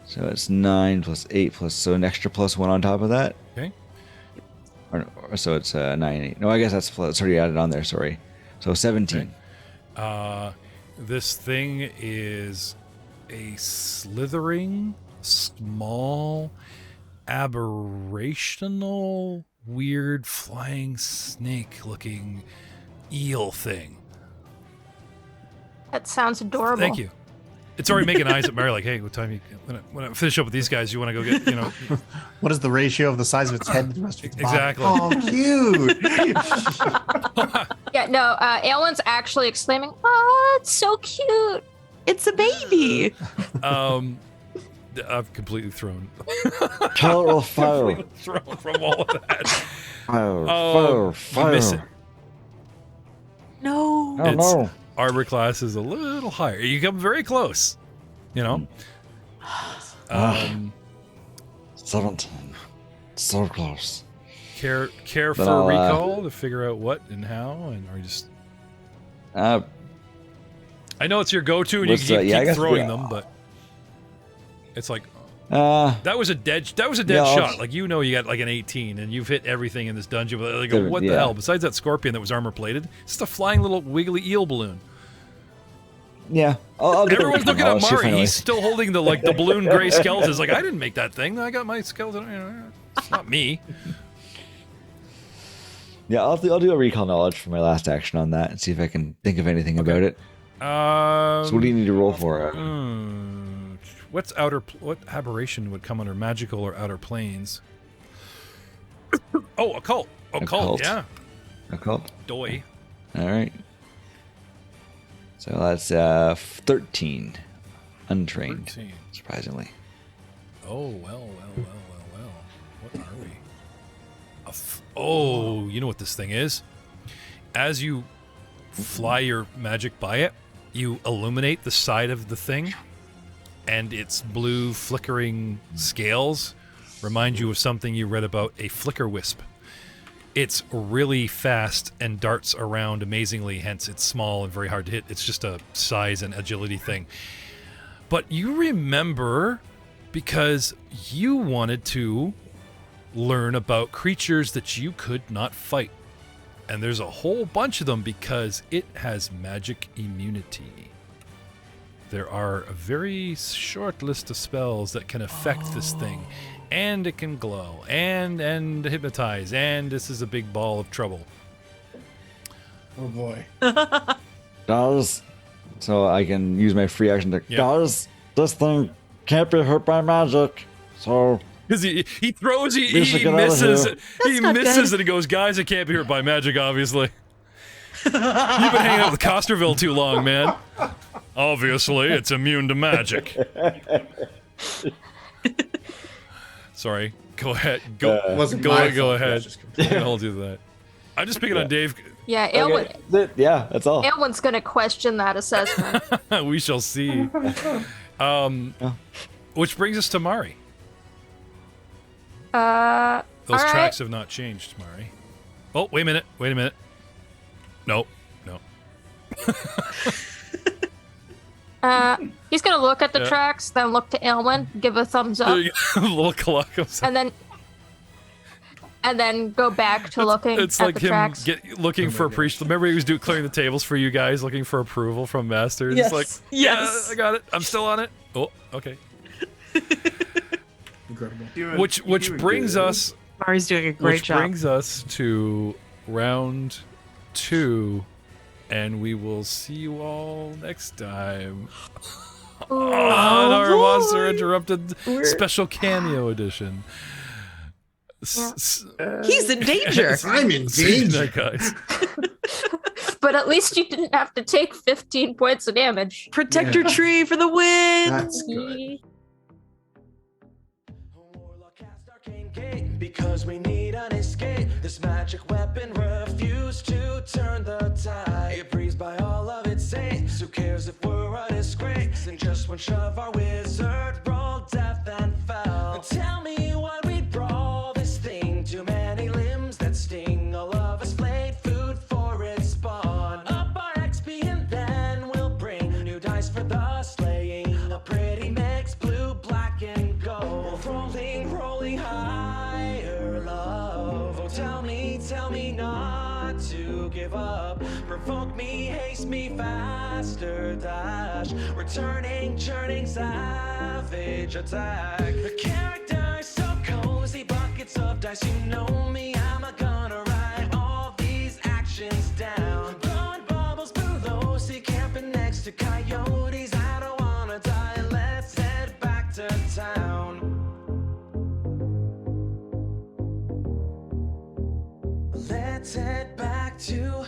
So it's 9 plus 8 plus, so an extra +1 on top of that. Okay. Or so it's 9 and 8. No, I guess that's already added on there. Sorry. So 17. This thing is a slithering, small, aberrational, weird flying snake-looking eel thing. That sounds adorable. Thank you. It's already making eyes at Mary like, hey, what time when I finish up with these guys, you want to go get, What is the ratio of the size of its head to the rest of its body? Exactly. Oh, cute. Yeah, no, Aelwyn's actually exclaiming, "Oh, it's so cute." It's a baby. I've completely thrown Total fire. thrown from all of that. Fire. Oh, Fire. you miss Fire. it. No. Oh, It's- no. Arbor class is a little higher. You come very close, you know. 17. So close. Care But for I'll, recall to figure out what and how, and or just. I know it's your go-to, and you What's, keep, yeah, I keep guess throwing them, but it's like that was a dead yeah, shot. Like you got like an 18, and you've hit everything in this dungeon. But like, what the yeah. hell? Besides that scorpion that was armor plated, it's just a flying little wiggly eel balloon. yeah. I'll do Everyone's looking at Mari. Finally. He's still holding the balloon gray skeleton. It's like, I didn't make that thing. I got my skeleton. It's not me. Yeah, I'll do a recall knowledge for my last action on that and see if I can think of anything about it. So what do you need to roll for it? What aberration would come under magical or outer planes? Oh, occult. Occult, yeah. Occult. Doy. All right. So that's 13. Untrained. 13. Surprisingly. Oh, well. What are we? Oh, you know what this thing is? As you fly your magic by it, you illuminate the side of the thing, and its blue flickering scales remind you of something you read about, a flicker wisp. It's really fast and darts around amazingly, hence it's small and very hard to hit. It's just a size and agility thing. But you remember, because you wanted to learn about creatures that you could not fight. And there's a whole bunch of them because it has magic immunity. There are a very short list of spells that can affect this thing. And it can glow. And hypnotize. And this is a big ball of trouble. Oh, boy. Does. So I can use my free action to. Yeah. Does. This thing can't be hurt by magic. So. Because he throws, We he should get out of misses. here. He not misses good. and he goes, guys, it can't be hurt by magic, obviously. You've been hanging out with Costerville too long, man. Obviously, it's immune to magic. Sorry. Go ahead. Go ahead. I'll do that. I'm just picking on Dave. Yeah, Aelwyn, Yeah, that's all. Aelwyn's going to question that assessment. We shall see. Which brings us to Mari. Those all right. tracks have not changed, Mari. Oh, wait a minute. No. He's gonna look at the tracks, then look to Aylwin, give a thumbs up, little Catacombs. and then go back to looking It's at like the him tracks. looking for appreciation. Remember he was clearing the tables for you guys, looking for approval from masters. Yes. It's like, yes, I got it. I'm still on it. Oh, okay. Incredible. Which brings us. Mari's doing a great job. Which brings us to round 2, and we will see you all next time. On our Monster Interrupted Special Cameo Edition. He's in danger. I'm in danger, guys. But at least you didn't have to take 15 points of damage. Protector tree for the win. That's good. Because we need an escape. This magic weapon refused to turn the tide. It breathes by all of its saints. Who cares if we're a disgrace? In just one shove, our wizard rolled death and fell. Tell me what we'd brawl this thing. Too many limbs that sting. All of us played food for its spawn. Up our XP and then we'll bring new dice for the slaying. A pretty mix, blue, black, and gold. Rolling higher, love. Oh, tell me not to give up. Provoke me, haste me, faster dash. Returning, churning, savage attack. The character is so cozy, buckets of dice. You know me, I'm gonna write all these actions down. Blowing bubbles below, see camping next to coyotes. I don't wanna die, let's head back to town. Let's head back to